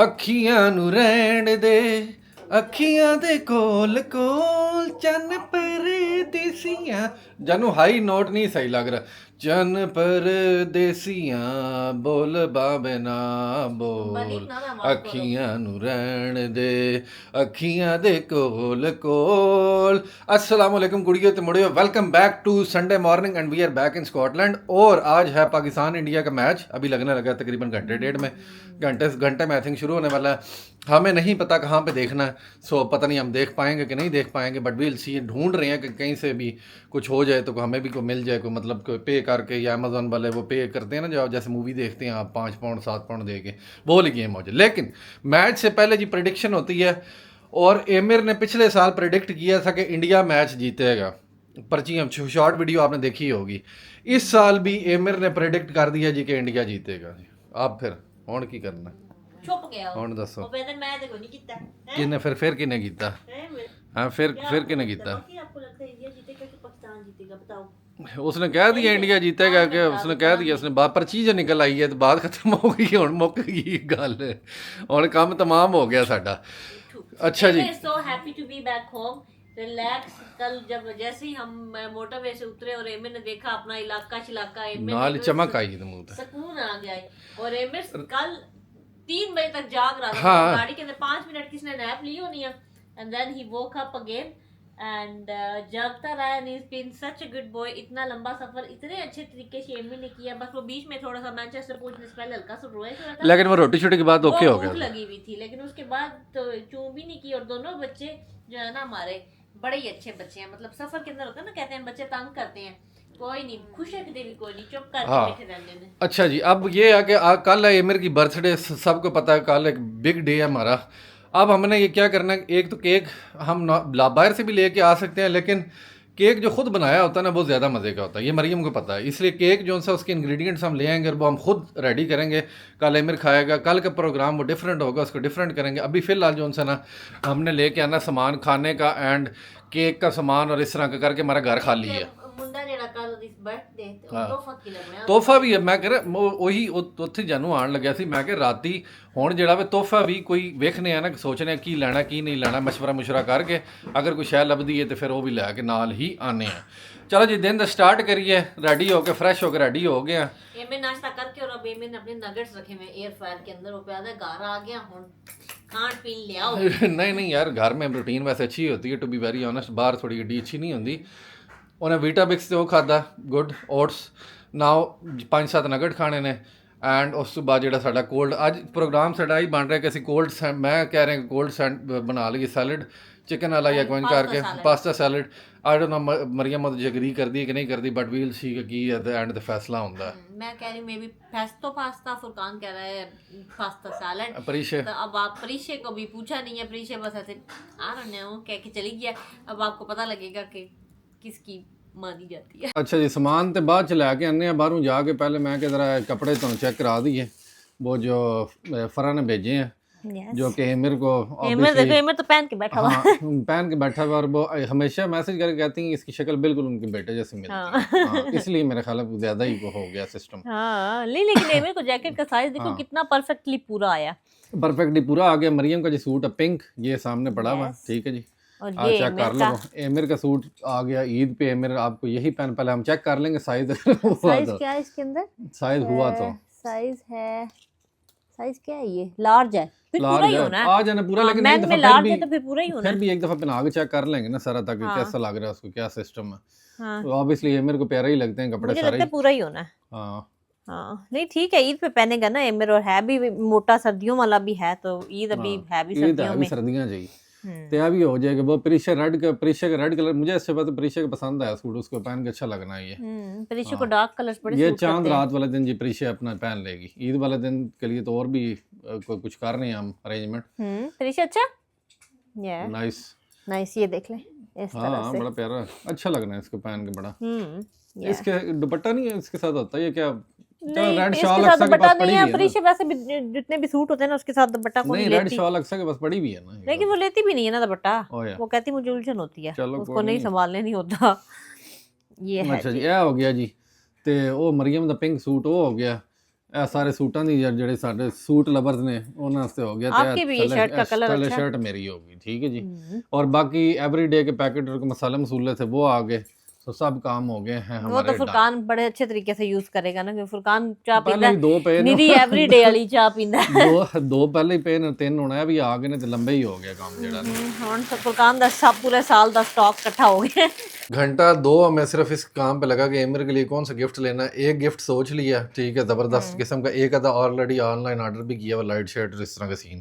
ਅੱਖੀਆਂ ਨੂੰ ਰਹਿਣ ਦੇ ਅੱਖੀਆਂ ਦੇ ਕੋਲ ਕੋਲ ਚੰਨ ਪਰਦੇਸੀਆਂ ਜਾਨੂੰ ਹਾਈ ਨੋਟ ਨਹੀਂ ਸਹੀ ਲੱਗ ਰਿਹਾ ਚੰਨ ਪਰਦੇਸੀਆਂ ਬੋਲ ਬਾਬੇ ਨਾ ਬੋਲ ਅੱਖੀਆਂ ਨੂੰ ਰਹਿਣ ਦੇ ਅੱਖੀਆਂ ਦੇ ਕੋਲ ਕੋਲ अस्सलाम वालेकुम गुड़ियों ते मुड़ियो welcome back to Sunday morning and we are back in Scotland और आज है पाकिस्तान इंडिया का मैच अभी लगने लगा तकरीबन घंटे डेढ़ में घंटे में आई थिंक शुरू होने वाला है हमें नहीं पता कहाँ पे देखना है सो पता नहीं हम देख पाएंगे कि नहीं देख पाएंगे बट वील सी ढूंढ रहे हैं कि कहीं से भी कुछ हो जाए तो हमें भी कोई मिल जाए कोई मतलब कोई पे करके या अमेजोन वाले वो पे करते हैं ना जो जैसे मूवी देखते हैं आप 5 पाउंड 7 पाउंड दे के वो वाली गेम हो जाए लेकिन मैच से पहले जी प्रेडिक्शन होती है और एमिर ने पिछले साल प्रेडिक्ट किया था कि इंडिया मैच जीतेगा पर्ची हम शॉर्ट वीडियो आपने देखी होगी इस साल भी एमिर ने प्रेडिक्ट कर दिया जी कि इंडिया जीतेगा जी आप फिर हुण की करना छुप गया हुण दसो ਉਹ ਕਹਿੰਦਾ ਮੈਂ ਤੇ ਕੋਈ ਨਹੀਂ ਕੀਤਾ ਹੈ किन्ने फिर किन्ने कीता हाँ फिर किन्ने कीता बाकी आपको लगता है इंडिया जीतेगा कि पाकिस्तान जीतेगा बताओ उसने कह दिया इंडिया जीतेगा कि उसने कह दिया उसने बात पर्ची जो निकल आई है तो बात खत्म हो गई हुण मुक गई गल हुण काम तमाम हो गया साडा अच्छा जी so happy to be back home relax कल जब जैसे ही हम मोटरवे से उतरे और एमिर ने देखा अपना इलाका एमिर नाल चमक आई तो मुंह पे सुकून आ गया है और एमिर कल 3 बजे तक जाग रहा था हाँ। गाड़ी के अंदर 5 मिनट किसने नैप ली होनी है and then he woke up again and जागता रहा and he been such a good boy इतना लंबा सफर इतने अच्छे तरीके से एमिर ने किया बस वो बीच में थोड़ा सा मैनचेस्टर पहुंचने से पहले हल्का सा रोया था लेकिन वो रोटी छोटी के बाद ओके हो भूख गया लगी हुई थी लेकिन उसके बाद तो चूं भी नहीं की और दोनों बच्चे जो है ना हमारे बड़े ही अच्छे बच्चे हैं मतलब सफर के अंदर होता है ना कहते हैं बच्चे तंग करते हैं कोई नहीं खुश है कि भी कोई नहीं चुप करके हाँ। बैठे रहने ने अच्छा जी अब ये है कि कल है एमिर की बर्थडे सबको पता है कल एक बिग डे है हमारा अब हमने ये क्या करना है एक तो केक हम बाहर से भी लेके आ सकते हैं लेकिन केक जो खुद बनाया होता है ना वो ज़्यादा मज़े का होता है ये मरियम को पता है इसलिए केक जो सा उसके इंग्रेडिएंट्स हम ले आएंगे और वो हम खुद रेडी करेंगे कल एमिर खाएगा कल का प्रोग्राम वो डिफरेंट होगा उसको डिफरेंट करेंगे अभी फ़िलहाल जो सा ना हमने लेके आना सामान खाने का एंड केक का सामान और इस तरह का करके हमारा घर खाली है मुंडा जेड़ा कल दी बर्थडे हाँ। तोहफा की लगना ਤੋਹਫਾ ਵੀ ਹੈ ਮੈਂ ਕਹ ਰਿਹਾ ਉਹੀ ਉੱਥੇ ਜਾਨੂੰ ਆਣ ਲੱਗਿਆ ਸੀ ਮੈਂ ਕਿ ਰਾਤੀ ਹੁਣ ਜਿਹੜਾ ਵੇ ਤੋਹਫਾ ਵੀ ਕੋਈ ਵੇਖਨੇ ਆ ਨਾ ਸੋਚਨੇ ਆ ਕੀ ਲੈਣਾ ਕੀ ਨਹੀਂ ਲੈਣਾ ਮਸ਼ਵਰਾ ਕਰਕੇ ਅਗਰ ਕੋਈ ਸ਼ੈ ਲੱਭਦੀ ਹੈ ਤੇ ਫਿਰ ਉਹ ਵੀ ਲੈ ਕੇ ਨਾਲ ਹੀ ਆਨੇ ਆ ਚਲੋ ਜੀ ਦਿਨ ਦਾ ਸਟਾਰਟ ਕਰੀਏ ਰੈਡੀ ਹੋ ਕੇ ਫਰੈਸ਼ ਹੋ ਕੇ ਰੈਡੀ ਹੋ गया एमिर नाश्ता करके और अब एमिर ने अपने नगेट्स रखे हुए एयर फ्रायर के अंदर वो प्यादा घर आ गया हुन खान पीन ले आओ नहीं यार घर में रूटीन वैसे अच्छी होती है टू बी वेरी ऑनेस्ट बाहर थोड़ी डी अच्छी नहीं होती उन्हें वीटाबिक्स से वो खादा गुड ओट्स नाउ 5-7 नगट खाने ने एंड उस तो बाद जो साडा कोल्ड अज प्रोग्राम साडा ही बन रहा कि ਅਸੀਂ कोल्ड मैं कह रहे हैं कोल्ड बना लिए सैलड चिकन वाला या कोई करके pasta salad I don't know Mariam मुझे एग्री कर दी कि नहीं कर दी बट वील सी कि एट द एंड द फैसला होता है मैं कह रही may be pesto pasta Furqan कह रहा है पास्ता सैलड परिशे तो अब आप परिशे को भी पूछा नहीं है परिशे बस ऐसे आ रहे हो कह के चली गया अब आपको पता लगेगा कि किसकी मानी जाती है अच्छा जी सामान तो बाद च लैके आने बाहरों जाके पहले मैं कि ज़रा कपड़े तो चेक करा दिए वो जो फरा ने भेजे हैं जो कि एमिर को एमिर देखो एमिर तो पहन के बैठा हुआ हाँ पहन के बैठा हुआ और वो हमेशा मैसेज करके कहती हैं इसकी शक्ल बिल्कुल उनके बेटे जैसी मिलती है हाँ, इसलिए मेरे ख्याल में ज़्यादा ही वो हो गया सिस्टम हाँ लेकिन एमिर को जैकेट का साइज देखो कितना परफेक्टली पूरा आया परफेक्टली पूरा आ गया मरियम का जो सूट है पिंक ये सामने पड़ा हुआ ठीक है जी और आप चेक कर लो एमिर का सूट आ गया ईद पे एमिर आपको यही पहन पहले हम चेक कर लेंगे साइज साइज क्या है इसके अंदर साइज हुआ तो साइज है साइज क्या है ये लार्ज है फिर पूरा ही होना है आ जाना पूरा लेकिन एक दफा लार्ज है तो फिर पूरा ही होना फिर भी एक दफा पहना के चेक कर लेंगे ना सारा ताकि कैसा लग रहा है उसको क्या सिस्टम है हाँ। तो ऑब्वियसली एमिर को प्यारे ही लगते हैं कपड़े मुझे सारे लगता है पूरा ही होना है हाँ हाँ नहीं ठीक है ईद पे पहनेगा ना एमिर और है भी मोटा सर्दियों वाला भी है तो ईद अभी है भी सर्दियों में सर्दियां चाहिए तो यह भी हो जाएगा वो परिशा का रेड कलर मुझे इससे पता परिशा का पसंद आया सूट उसको पहन के अच्छा लगना है ये परिशा को डार्क कलर्स बड़े ये सूट चांद करते हैं। रात वाले दिन जी परिशा अपना पहन लेगी ईद वाले दिन के लिए तो और भी कुछ कर रहे हैं हम अरेंजमेंट परिशा अच्छा ये नाइस नाइस ये देख ले इस तरह हाँ से बड़ा प्यारा अच्छा लग रहा है इसको पहन के बड़ा ये इसके दुपट्टा नहीं है इसके साथ होता है ये क्या नहीं रेड इसके शॉल साथ अक्सर के दुपट्टा पास पड़ी नहीं हुई है है ना परिशा वैसे भी जितने भी सूट होते हैं ना उसके साथ दुपट्टा को नहीं नहीं रेड लेती शॉल अक्सर के पास पड़ी हुई है ना लेकिन वो लेती भी नहीं है ना दुपट्टा ओ या वो कहती मुझे उलझन होती है चलो उसको कोई नहीं नहीं। संभालने नहीं होता ये है अच्छा जी ਇਹ ਹੋ ਗਿਆ ਜੀ ਤੇ ਉਹ ਮਰੀਮ ਦਾ ਪਿੰਕ ਸੂਟ ਉਹ ਹੋ ਗਿਆ ਇਹ ਸਾਰੇ ਸੂਟਾਂ ਦੀ ਜਿਹੜੇ ਸਾਡੇ ਸੂਟ ਲਵਰਸ ਨੇ ਉਹਨਾਂ ਵਾਸਤੇ ਹੋ ਗਿਆ आपकी भी ये शर्ट का कलर थल्ले अच्छा शर्ट मेरी होगी, ठीक है जी। और बाकी एवरीडे के पैकेट और मसाले मसूले थे वो आ गए, तो सब काम हो गए हैं वो हमारे। तो फुरकान बड़े अच्छे तरीके से यूज करेगा ना, क्योंकि फुरकान चाह पहले पींदा ही दो पे ने निरी एवरीडे वाली चाह पींदा है। दो पहले ही पे ने, 3 होना है, भी आ गए ने तो लंबे ही हो गया काम जेड़ा। ਹੁਣ ਤਾਂ फुरकान ਦਾ सब पूरे साल ਦਾ स्टॉक इकट्ठा हो गया। घंटा 2 मैं सिर्फ इस काम पे लगा कि एमिर के लिए कौन सा गिफ्ट लेना है। एक गिफ्ट सोच लिया, ठीक है, जबरदस्त किस्म का। एक आधा ऑलरेडी ऑनलाइन ऑर्डर भी किया हुआ, लाइट शर्ट और इस तरह का सीन।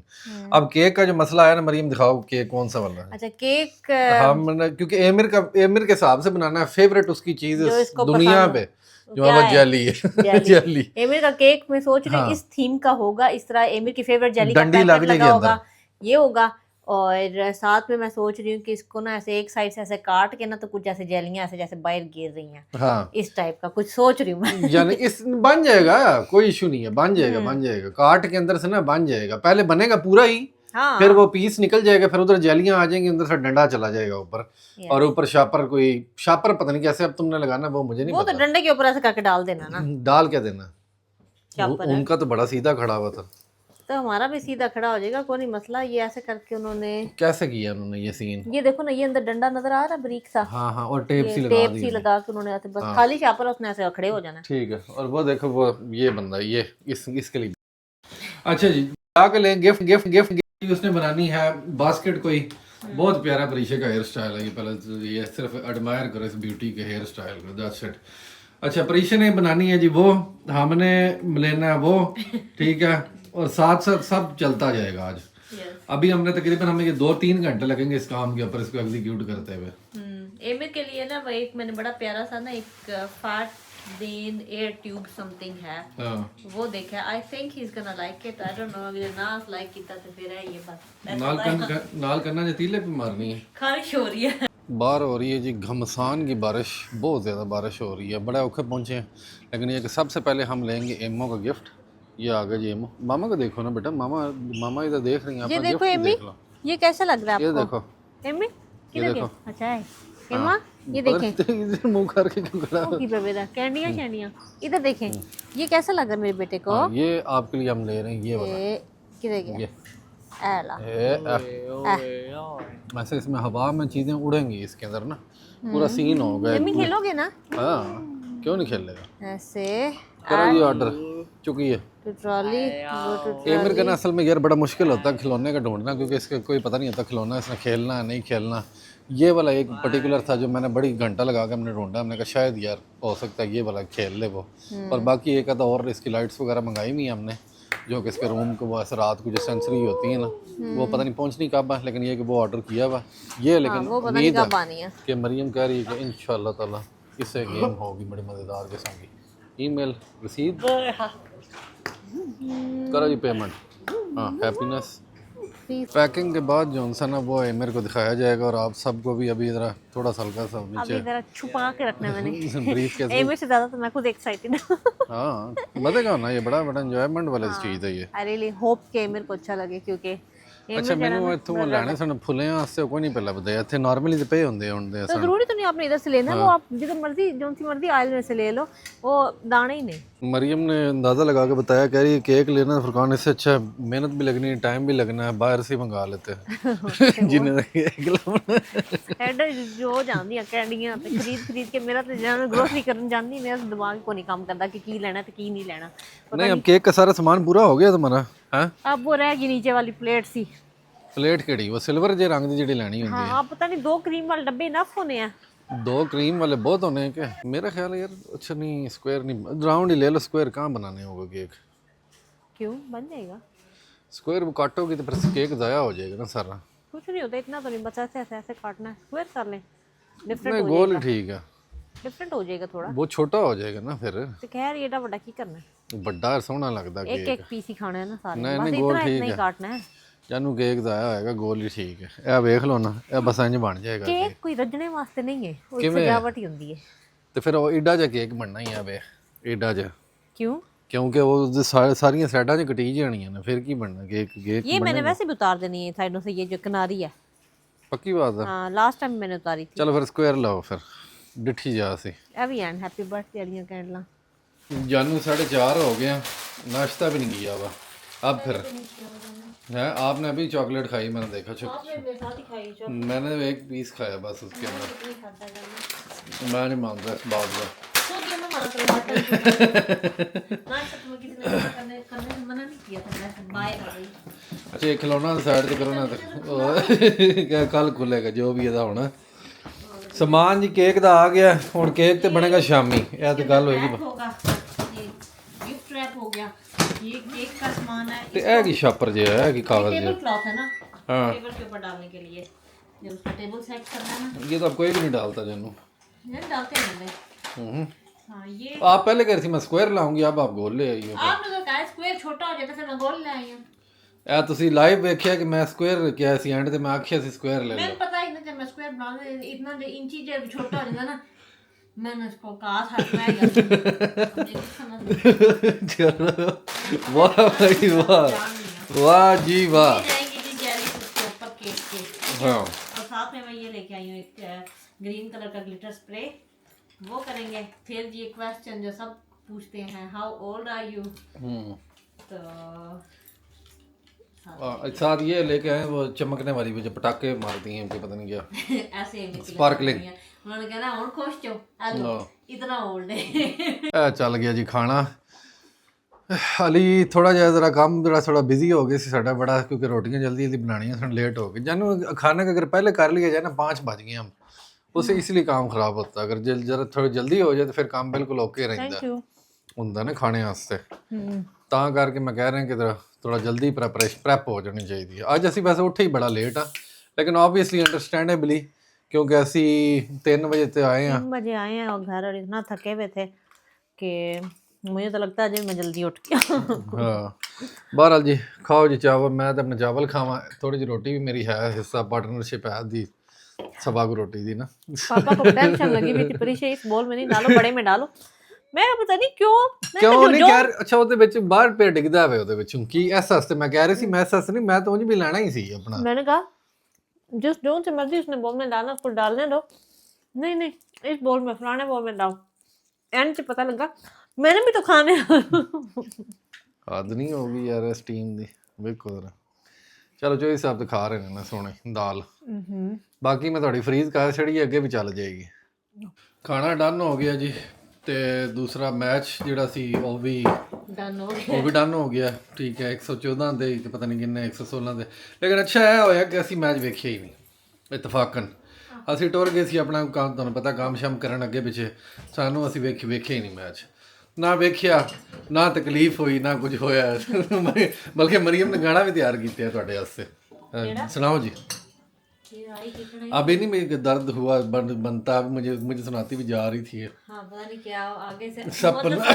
अब केक का जो मसला है ना, मरियम दिखाओ केक कौन सा वाला है। अच्छा केक हमने क्योंकि एमिर के हिसाब से बनाना है, फेवरेट उसकी चीज जो है इसको दुनिया पसंद पे, हो। जो है वो जेली है। जेली एमिर का केक मैं सोच रही हूँ इस थीम का होगा, इस तरह एमिर की फेवरेट जेली का डंडी लग पैकेट जाएगी लगा होगा, अंदर। ये होगा। और साथ में मैं सोच रही हूँ कि इसको ना ऐसे एक साइड से ऐसे काट के ना, तो कुछ ऐसे जेलियां ऐसे जैसे बाहर गिर रही हैं, हाँ इस टाइप का कुछ सोच रही हूँ मैं। यानी इस बन जाएगा, कोई इशू नहीं है, बन जाएगा बन जाएगा। काट के अंदर से ना बन जाएगा, पहले बनेगा पूरा ही, हाँ फिर वो पीस निकल जाएगा, फिर उधर जेलियां आ जाएंगी, अंदर से डंडा चला जाएगा ऊपर, और ऊपर शापर, कोई शापर पता नहीं कैसे अब तुमने लगाना, वो मुझे नहीं वो तो पता। डंडे के ऊपर ऐसे करके डाल देना ना, डाल क्या देना, शापर है। उनका तो बड़ा सीधा खड़ा हुआ था। तो हमारा भी सीधा खड़ा हो जाएगा, कोई नहीं मसला। ये ऐसे करके उन्होंने कैसे किया उन्होंने ये सीन, ये देखो ना, ये अंदर डंडा नजर आ रहा है बारीक सा, हाँ हाँ, और टेप सी लगा टेप दी सी उन्होंने। लगा के उन्होंने ऐसे बस खाली शापर उसने ऐसे खड़े हो जाना है। ठीक है, और वो देखो वो ये बंदा ये इसके लिए। अच्छा जी, आके लें गिफ्ट गिफ्ट गिफ्ट गिफ्ट उसने बनानी है बास्केट कोई बहुत प्यारा परीक्षे का हेयर स्टाइल है ये। पहले तो ये सिर्फ एडमायर करो इस ब्यूटी के हेयर स्टाइल को, दैट्स इट। अच्छा परीक्षा ने बनानी है जी वो, हमने लेना है वो, ठीक है, और साथ साथ सब चलता जाएगा आज। अभी हमने तकरीबन हमें ये 2-3 घंटे लगेंगे इस काम के ऊपर, इसको एग्जीक्यूट करते हुए। एमिर के लिए ना वो एक मैंने बड़ा प्यारा सा ना एक fat then air tube something है, वो देखा। I think he is gonna like it, I don't know, अगर ना लाइक किया तो फिर है ये बस नाल करना जतीले पे मारनी है। खारिश हो रही है, बाहर हो रही है जी घमसान की बारिश, बहुत ज़्यादा बारिश हो रही है, बड़े औखे पहुँचे हैं। लेकिन ये कि सबसे पहले हम लेंगे एमओ का गिफ्ट। ये आ गया जी एमओ। मामा को देखो ना बेटा, मामा इधर देख रही हैं, ये अपना देखो गिफ्ट एमी, देख लो। ये कैसा लग रहा है ये आपको? देखो, एमी ये देखो, अच्छा है एमा, ये देखें इधर मुंह करके क्यों खड़ा की बेबेदा कैंडियां शैंडियां, इधर देखें ये कैसा लग रहा है मेरे बेटे को। ये आपके लिए हम ले रहे हैं ये वाला। ये किधर गया ये एला वैसे इसमें हवा में चीज़ें उड़ेंगी इसके अंदर ना, पूरा सीन होगा। एमी खेलोगे ना? हाँ क्यों नहीं खेलेगा। ऐसे करो जी ऑर्डर, चुकी है टू ट्रॉली वो टू एमिर का ना असल में यार बड़ा मुश्किल होता है खिलौने का ढूंढना, क्योंकि इसका कोई पता नहीं होता खिलौना इसने खेलना है नहीं खेलना। ये वाला एक पर्टिकुलर था जो मैंने बड़ी घंटा लगा के हमने ढूंढा, हमने कहा शायद यार हो सकता है ये वाला खेल ले वो। और बाकी एक आधा और इसकी लाइट्स वगैरह मंगाई हुई हमने, जो कि इसके रूम को वो ऐसे रात को जो सेंसरी होती है ना, वो पता नहीं पहुंचनी कब है, लेकिन ये कि वो ऑर्डर किया हुआ ये। लेकिन वो पता नहीं उम्मीद कब आनी है कि मरियम कह रही है कि इंशाल्लाह ताला इससे गेम होगी बड़ी मज़ेदार किस्म की। ईमेल रसीद करो जी पेमेंट, हाँ हैप्पीनेस। पैकिंग के बाद जो सा ना वो एमिर को दिखाया जाएगा, और आप सबको भी अभी जरा थोड़ा सा हल्का सा अभी नीचे जरा छुपा के रखना है मैंने ब्रीफ कैसे। एमी से ज्यादा तो मैं खुद एक्साइटेड हूं। हाँ मजेगा ना, ये बड़ा बड़ा एंजॉयमेंट वाली चीज़ है ये। आई रियली होप कि एमिर को अच्छा लगे, क्योंकि अच्छा मैंने इतों लैने सन फुले वास्ते कोई नहीं पहला बताया, इतने नॉर्मली तो पे होंगे होंगे तो जरूरी तो नहीं आपने इधर से लेना है, वो आप जिधर मर्जी जो सी मर्जी आयल में से ले लो, वो दाने ही नहीं। मरियम ने अंदाज़ा लगा के बताया, कह रही है केक लेना फुरकान, इससे अच्छा मेहनत भी लगनी है, टाइम भी लगना है, बाहर से ही मंगा लेते हैं जिन्हें एड जो हो जाती है कैंडियां ते खरीद के मेरा तो जान ग्रोसरी करन जांदी, मेरा तो दिमाग को नहीं काम करता कि की लेना ते की नहीं लेना। नहीं अब केक का सारा सामान पूरा हो गया तुम्हारा है। अब वो रह गई नीचे वाली प्लेट सी। प्लेट केड़ी वो सिल्वर जे रंग दी जेडी लेनी होंदी है। हाँ पता नहीं 2 क्रीम वाले डब्बे इनफ होने हैं, 2 क्रीम वाले बहुत होने हैं क्या? मेरा ख्याल है यार अच्छा नहीं स्क्वायर नहीं, राउंड ही ले लो, स्क्वायर कहाँ बनाने होगा केक। क्यों बन जाएगा स्क्वायर वो काटोगी तो फिर केक ज़ाया हो जाएगा ना सारा। कुछ नहीं होता इतना तो नहीं, बस ऐसे ऐसे ऐसे काटना है, स्क्वायर कर लें, डिफरेंट नहीं हो गोल ही जाएगा, ठीक है, डिफरेंट हो जाएगा थोड़ा। वो छोटा हो जाएगा ना फिर, तो खैर ये बड़ा की करना है, बड़ा सोहना लगता एक केक। एक पीस ही खाना है ना सारे, नहीं, बस नहीं, गोल इतना ठीक इतना ही है। काटना है। जानू केक ज़ाया होएगा, गोल ही ठीक है। ਇਹ ਵੇਖ ਲਓ ਨਾ, ਇਹ ਬਸ ਇੰਜ ਬਣ ਜਾਏਗਾ केक कोई रजने वास्ते नहीं है, वो किवें? सजावट ही होती है। ਤੇ ਫਿਰ ਉਹ ਏਡਾ ਜਿਹਾ ਕੇਕ ਬਣਨਾ ਹੀ ਆ ਵੇ, ਏਡਾ ਜਿਹਾ, क्यों? ਕਿਉਂਕਿ ਉਹ ਸਾਰੀਆਂ ਸਾਈਡਾਂ 'ਚ ਕਟੀ ਜਾਣੀਆਂ ਨੇ, ਫਿਰ ਕੀ ਬਣਨਾ केक ये मैंने वैसे भी उतार देनी है साइडों से, ये जो किनारी है। पक्की बात है। हाँ लास्ट टाइम मैंने उतारी थी। चलो फिर स्क्वायर लाओ फिर डिठी जा सी। अभी एंड हैप्पी बर्थडे वाली कैंडला जानू 4:30 हो गए हैं नाश्ता भी नहीं किया हुआ। अब फिर है, आपने अभी चॉकलेट खाई, मैंने देखा आपने मेरे साथ ही खाई जो मैंने एक पीस खाया बस उसके अंदर। नहीं खाता जाना मैं नहीं मानता इस बात का। तो ये मैं माना करो मटन नाश्ता तुम्हें किसी ने करने से मना नहीं किया था मैं बाय कर गई अच्छा ये खिलौना साइड ਤੇ ਕਰੋ ਨਾ ਤੇ ਕੱਲ ਖੁੱਲੇਗਾ ਜੋ ਵੀ ਇਹਦਾ ਹੋਣਾ ਸਮਾਨ ਜੀ। ਕੇਕ ਦਾ ਆ ਗਿਆ, ਹੁਣ ਕੇਕ ਤੇ ਬਣੇਗਾ ਸ਼ਾਮੀ, ਇਹ ਤੇ ਗੱਲ ਹੋਏਗੀ। होगा ये गिफ्ट रैप हो गया ये केक का सामान है ਤੇ ਇਹ ਕੀ ਛਾਪਰ ਜਿਹਾ ਹੈ, ਕੀ ਕਾਗਜ਼ टेबल ਜਿਹਾ। क्लॉथ है ना हाँ। टेबल के ऊपर डालने के लिए जब उसका टेबल सेट करना है ना ये तो अब कोई भी नहीं डालता जानू। ये डालते हैं मैंने हाँ ये आप पहले कह रही थी मैं स्क्वायर लाऊंगी, अब आप गोल ले आई हो। आपने तो कहा स्क्वायर छोटा हो जाता फिर मैं गोल ले आई हूँ ਇਹ ਤੁਸੀਂ ਲਾਈਵ ਵੇਖਿਆ ਕਿ ਮੈਂ ਸਕੁਅਰ ਕਿਹਾ ਸੀ ਐਂਡ ਤੇ ਮੈਂ ਆਖਿਆ ਸੀ ਸਕੁਅਰ ਲੈ मैंने ਲਓ। पता ही नहीं जब मैं स्क्वायर बनाने इतना इंची जब छोटा हो जाता ना मैंने उसको कहा था कि मैं चलो वाह भाई वाह, वाह जी वाह। जाएंगे जी जेली उसके ऊपर केक के हाँ और साथ में मैं ये लेके आई हूँ एक ग्रीन कलर का ग्लिटर स्प्रे वो करेंगे। फिर ये क्वेश्चन जो सब पूछते हैं हाउ ओल्ड आर यू तो साथ ये लेके आए वो चमकने वाली वो जो पटाखे मारती हैं, उनके पता नहीं क्या ऐसे Sparkling। उन्होंने कहना और खुश चो हेलो इतना ओल्ड है ਇਹ ਚੱਲ ਗਿਆ ਜੀ ਖਾਣਾ। ਅਲੀ ਥੋੜਾ ਜਿਹਾ ਜ਼ਰਾ ਕੰਮ ਜਿਹੜਾ ਥੋੜਾ ਬਿਜ਼ੀ ਹੋ ਗਿਆ ਸੀ ਸਾਡਾ ਬੜਾ, क्योंकि रोटियां जल्दी जल्दी बनानी है, थोड़ा लेट हो गए जानू। खाने का अगर पहले कर लिया जाए ना 5 बज गए हम, उससे इसलिए काम खराब होता है। अगर जरा थोड़ी जल्दी हो जाए तो फिर काम बिल्कुल ओके रहता ਹੁੰਦਾ ਨਾ ਖਾਣੇ ਵਾਸਤੇ। ਤਾਂ ਕਰਕੇ ਮੈਂ ਕਹਿ ਰਿਹਾ ਕਿ ਥੋੜਾ ਜਲਦੀ ਪ੍ਰੈਪ ਹੋ ਜਾਣੀ ਚਾਹੀਦੀ ਹੈ। ਅੱਜ ਅਸੀਂ ਵੈਸੇ ਉੱਠੇ ਹੀ ਬੜਾ ਲੇਟ ਆ, लेकिन ऑब्वियसली अंडरस्टैंडेबली क्योंकि ਅਸੀਂ 3 ਵਜੇ ਤੇ ਆਏ ਆ। 3 बजे आए हैं और घर और इतना थके हुए थे कि मुझे तो लगता है जी मैं जल्दी उठ गया ਹਾਂ ਬਹਰਾਲ ਜੀ ਖਾਓ ਜੀ ਚਾਵਲ, ਮੈਂ ਤਾਂ ਆਪਣੇ ਚਾਵਲ ਖਾਵਾਂ। ਥੋੜੀ ਜਿਹੀ ਰੋਟੀ ਵੀ ਮੇਰੀ ਹੈ, ਹਿੱਸਾ ਪਾਰਟਨਰशिप है ਦੀ ਸਵਾ ਕੋ ਰੋਟੀ ਦੀ ਨਾ। पापा को टेंशन लगी हुई थी परीक्षा इस बोल में नहीं डालो बड़े में डालो मैं पता नहीं क्यों ਕਿਉਂ ਨਹੀਂ ਕਹਿ ਰਹੇ? ਅੱਛਾ ਉਹਦੇ ਵਿੱਚ ਬਾਹਰ ਪੇ ਡਿੱਗਦਾ ਹੋਵੇ ਉਹਦੇ ਵਿੱਚੋਂ ਕੀ ਇਸ ਵਾਸਤੇ ਮੈਂ ਕਹਿ ਰਹੀ ਸੀ। ਮੈਂ ਇਸ ਵਾਸਤੇ ਨਹੀਂ, ਮੈਂ ਤਾਂ ਉਂਝ ਵੀ ਲੈਣਾ ਹੀ ਸੀ ਆਪਣਾ। मैंने कहा जिस जो से मर्जी उसने बोल में डालना उसको डालने दो। नहीं नहीं इस बोल में फलाने बोल में डालो। एंड से पता लगा मैंने भी तो खाने ਹੱਦ ਨਹੀਂ ਹੋ ਗਈ ਯਾਰ ਇਸ ਟੀਮ ਦੀ। ਵੇਖੋ ਜ਼ਰਾ, ਚਲੋ ਜੋ ਹਿਸਾਬ ਤੇ ਖਾ ਰਹੇ ਨੇ ਨਾ ਸੋਹਣੇ ਦਾਲ। ਬਾਕੀ ਮੈਂ ਤੁਹਾਡੀ ਫਰੀਜ਼ ਕਰ ਛੜੀ, ਅੱਗੇ ਵੀ ਚੱਲ ਜਾਏਗੀ। ਖਾਣਾ ਡਨ ਹੋ ਗਿਆ ਜੀ, ਤੇ ਦੂਸਰਾ ਮੈਚ ਜਿਹੜਾ ਸੀ ਉਹ ਵੀ ਡਨ ਹੋ ਗਿਆ। ਠੀਕ ਹੈ 114 ਦੇ ਤੇ ਪਤਾ ਨਹੀਂ ਕਿੰਨੇ 116 ਦੇ। ਲੇਕਿਨ ਅੱਛਾ ਇਹ ਹੋਇਆ ਕਿ ਅਸੀਂ ਮੈਚ ਵੇਖਿਆ ਹੀ ਨਹੀਂ ਇਤਫਾਕਨ। ਅਸੀਂ ਟੁਰ ਗਏ ਸੀ ਆਪਣਾ ਕੰਮ, ਤੁਹਾਨੂੰ ਪਤਾ ਕੰਮ ਸ਼ਮ ਕਰਨ ਅੱਗੇ ਪਿੱਛੇ, ਸਾਨੂੰ ਅਸੀਂ ਵੇਖਿਆ ਹੀ ਨਹੀਂ ਮੈਚ। ਨਾ ਵੇਖਿਆ ਨਾ ਤਕਲੀਫ ਹੋਈ ਨਾ ਕੁਝ ਹੋਇਆ। ਬਲਕਿ ਮਰੀਮ ਨੇ ਗਾਣਾ ਵੀ ਤਿਆਰ ਕੀਤਾ ਤੁਹਾਡੇ ਵਾਸਤੇ, ਸੁਣਾਓ ਜੀ। अभी नहीं मेरे दर्द हुआ बनता, मुझे सुनाती भी जा रही थी। हाँ, पता नहीं क्या आगे से सपना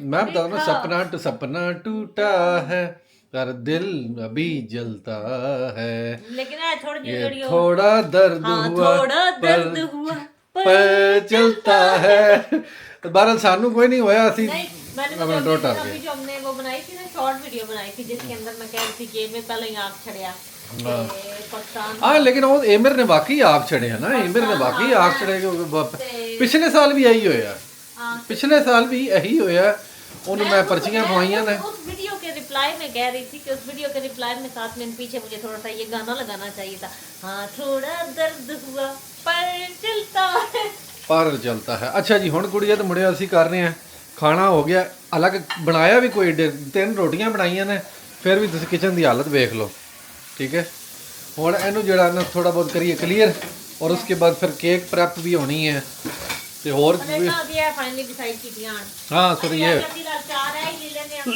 मैं बता रहा हूँ, सपना टूटा है पर दिल अभी जलता है, लेकिन ये थोड़ा दर्द हुआ पर चलता है। बहरहाल सानू कोई नहीं होया, मैंने जो हमने वो बनाई थी ना शॉर्ट वीडियो बनाई थी जिसके अंदर मैं कह रही थी गेम में पहले ही आग छड़िया। हाँ लेकिन वो एमिर ने वाकई आग छड़े है ना, एमिर ने वाकई आग छड़े। पिछले साल भी यही होया, पिछले साल भी यही होया। उन्हें मैं पर्चियां पवाइयां ने। उस वीडियो के रिप्लाई में कह रही थी कि उस वीडियो के रिप्लाई में 7 मिनट पीछे मुझे थोड़ा सा ये गाना लगाना चाहिए था। हाँ थोड़ा दर्द हुआ पर चलता है, पर चलता है। अच्छा जी हुण कुड़िया ते मुड़िया ਅਸੀਂ ਕਰ ਰਹੇ ਹਾਂ ਖਾਣਾ ਹੋ ਗਿਆ। ਅਲੱਗ ਬਣਾਇਆ ਵੀ ਕੋਈ 3 ਰੋਟੀਆਂ ਬਣਾਈਆਂ ਨੇ, ਫਿਰ ਵੀ ਤੁਸੀਂ ਕਿਚਨ ਦੀ ਹਾਲਤ ਵੇਖ ਲਓ। ठीक है ਹੁਣ ਇਹਨੂੰ ਜਿਹੜਾ ਨਾ ਥੋੜਾ ਬਹੁਤ ਕਰੀਏ ਕਲੀਅਰ, और उसके बाद फिर केक प्रेप भी होनी है ਤੇ ਹੋਰ फाइनली डिसाइड कीतियां। हाँ सॉरी ये फिलहाल 4 है ही ले लेने हैं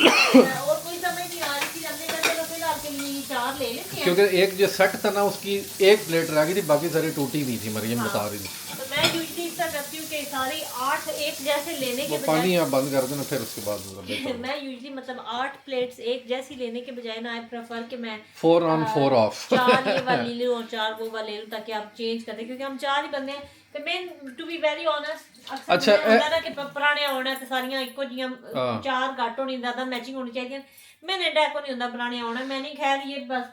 और कोई समझ नहीं आ रही थी, हमने कहा चलो फिलहाल के लिए 4 ले लेते हैं, क्योंकि एक जो सेट था ना उसकी 1 प्लेट रह गई थी, बाकी सारी टूटी हुई थी। मरियम बता रही थी। तो मैं यूजुअली इतना करती हूँ कि सारी 8 एक जैसे लेने के बजाय पानी आप बंद कर देना, फिर उसके बाद मैं यूजुअली मतलब 8 प्लेट्स एक जैसी लेने के बजाय ना आई प्रेफर कि मैं 4 on 4 off 4 ये वाली ले लूँ और 4 वो वाली ले लूँ, ताकि आप चेंज कर दें, क्योंकि हम 4 ही बंदे हैं। ਤੇ ਮੈਂ ਟੂ ਬੀ ਵੈਰੀ ਓਨੈਸਟ ਅੱਛਾ ਹੁੰਦਾ ਨਾ ਕਿ ਪੁਰਾਣੇ ਆਉਣਾ ਤੇ ਸਾਰੀਆਂ ਇੱਕੋ ਜੀਆਂ 4 ਘੱਟ ਹੋਣੀ, ਜ਼ਿਆਦਾ ਮੈਚਿੰਗ ਹੋਣੀ ਚਾਹੀਦੀਆਂ। मैंने डैको नहीं होता पुराने आना, मैं नहीं, खैर ये बस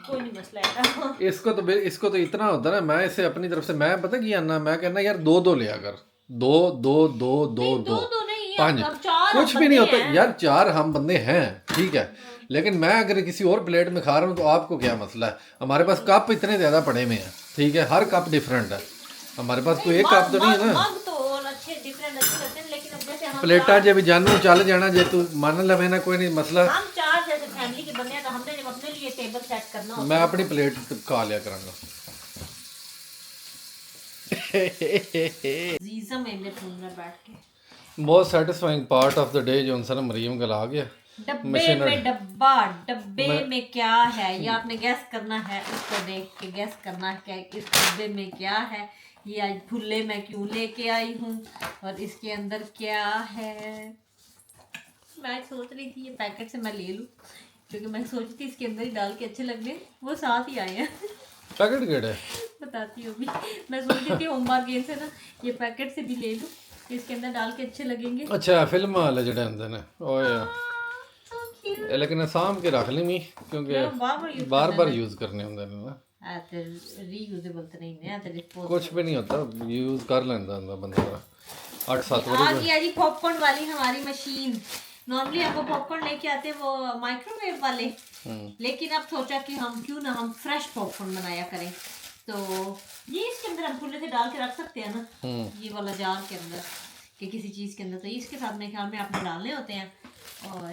कोई नहीं मसला है। इसको तो इतना होता ना, मैं इसे अपनी तरफ से मैं पता क्या आना, मैं कहना यार 2 लिया कर, 2 2 2 2 2 नहीं, नहीं, 5 अब 4 कुछ भी नहीं होता यार, 4 हम बंदे हैं ठीक है, लेकिन मैं अगर किसी और प्लेट में खा रहा हूँ तो आपको क्या मसला है? हमारे पास कप इतने ज़्यादा पड़े हुए हैं ठीक है, हर कप डिफरेंट है, हमारे पास कोई एक कप तो नहीं है ना। मग तो और अच्छे डिफरेंट अच्छे लगते हैं, लेकिन अब जैसे हम प्लेटा जे भी जानू चल जाना जे तू मान ले ना, कोई नहीं मसला। हम 4 जैसे फैमिली के बंदे हैं तो हमने जब अपने लिए टेबल सेट करना होता मैं अपनी प्लेट खा लिया करूँगा। है जीजा में बैठ के। बहुत satisfying part of the day जो उनसे ना मरियम का ला गया डब्बे में डब्बा, डब्बे में क्या है ये आपने गैस करना है, उसको देख के गैस करना है इस डब्बे में क्या है। ये आज फुल्ले मैं क्यों लेके आई हूँ और इसके अंदर क्या है। मैं सोच रही थी ये पैकेट से मैं ले लूँ, क्योंकि मैं सोच रही थी इसके अंदर ही डाल के अच्छे लगने, वो साथ ही आए हैं। पैकेट केड़े बताती हूँ अभी। मैं सोच रही थी होम बार गेम से ना ये पैकेट से भी ले लूँ, इसके अंदर डाल के अच्छे लगेंगे। अच्छा फिल्म वाले जड़े होंगे ने ओए लेकिन साम के रख ली मी, क्योंकि बार बार यूज करने होंगे ने ना, रीयूजेबल तो नहीं है, डिस्पोजेबल कुछ भी नहीं होता, यूज कर लेंदा होंदा बंदा 8-7 आ गया जी पॉपकॉर्न वाली हमारी मशीन। नॉर्मली हम वो पॉपकॉर्न लेके आते हैं वो माइक्रोवेव वाले, लेकिन अब सोचा कि हम क्यों ना हम फ्रेश पॉपकॉर्न बनाया करें। तो ये इसके अंदर हम खुले से डाल के रख सकते हैं ना, ये वाला जार के अंदर कि किसी चीज़ के अंदर, तो इसके साथ मेरे ख्याल में आपने डालने होते हैं। और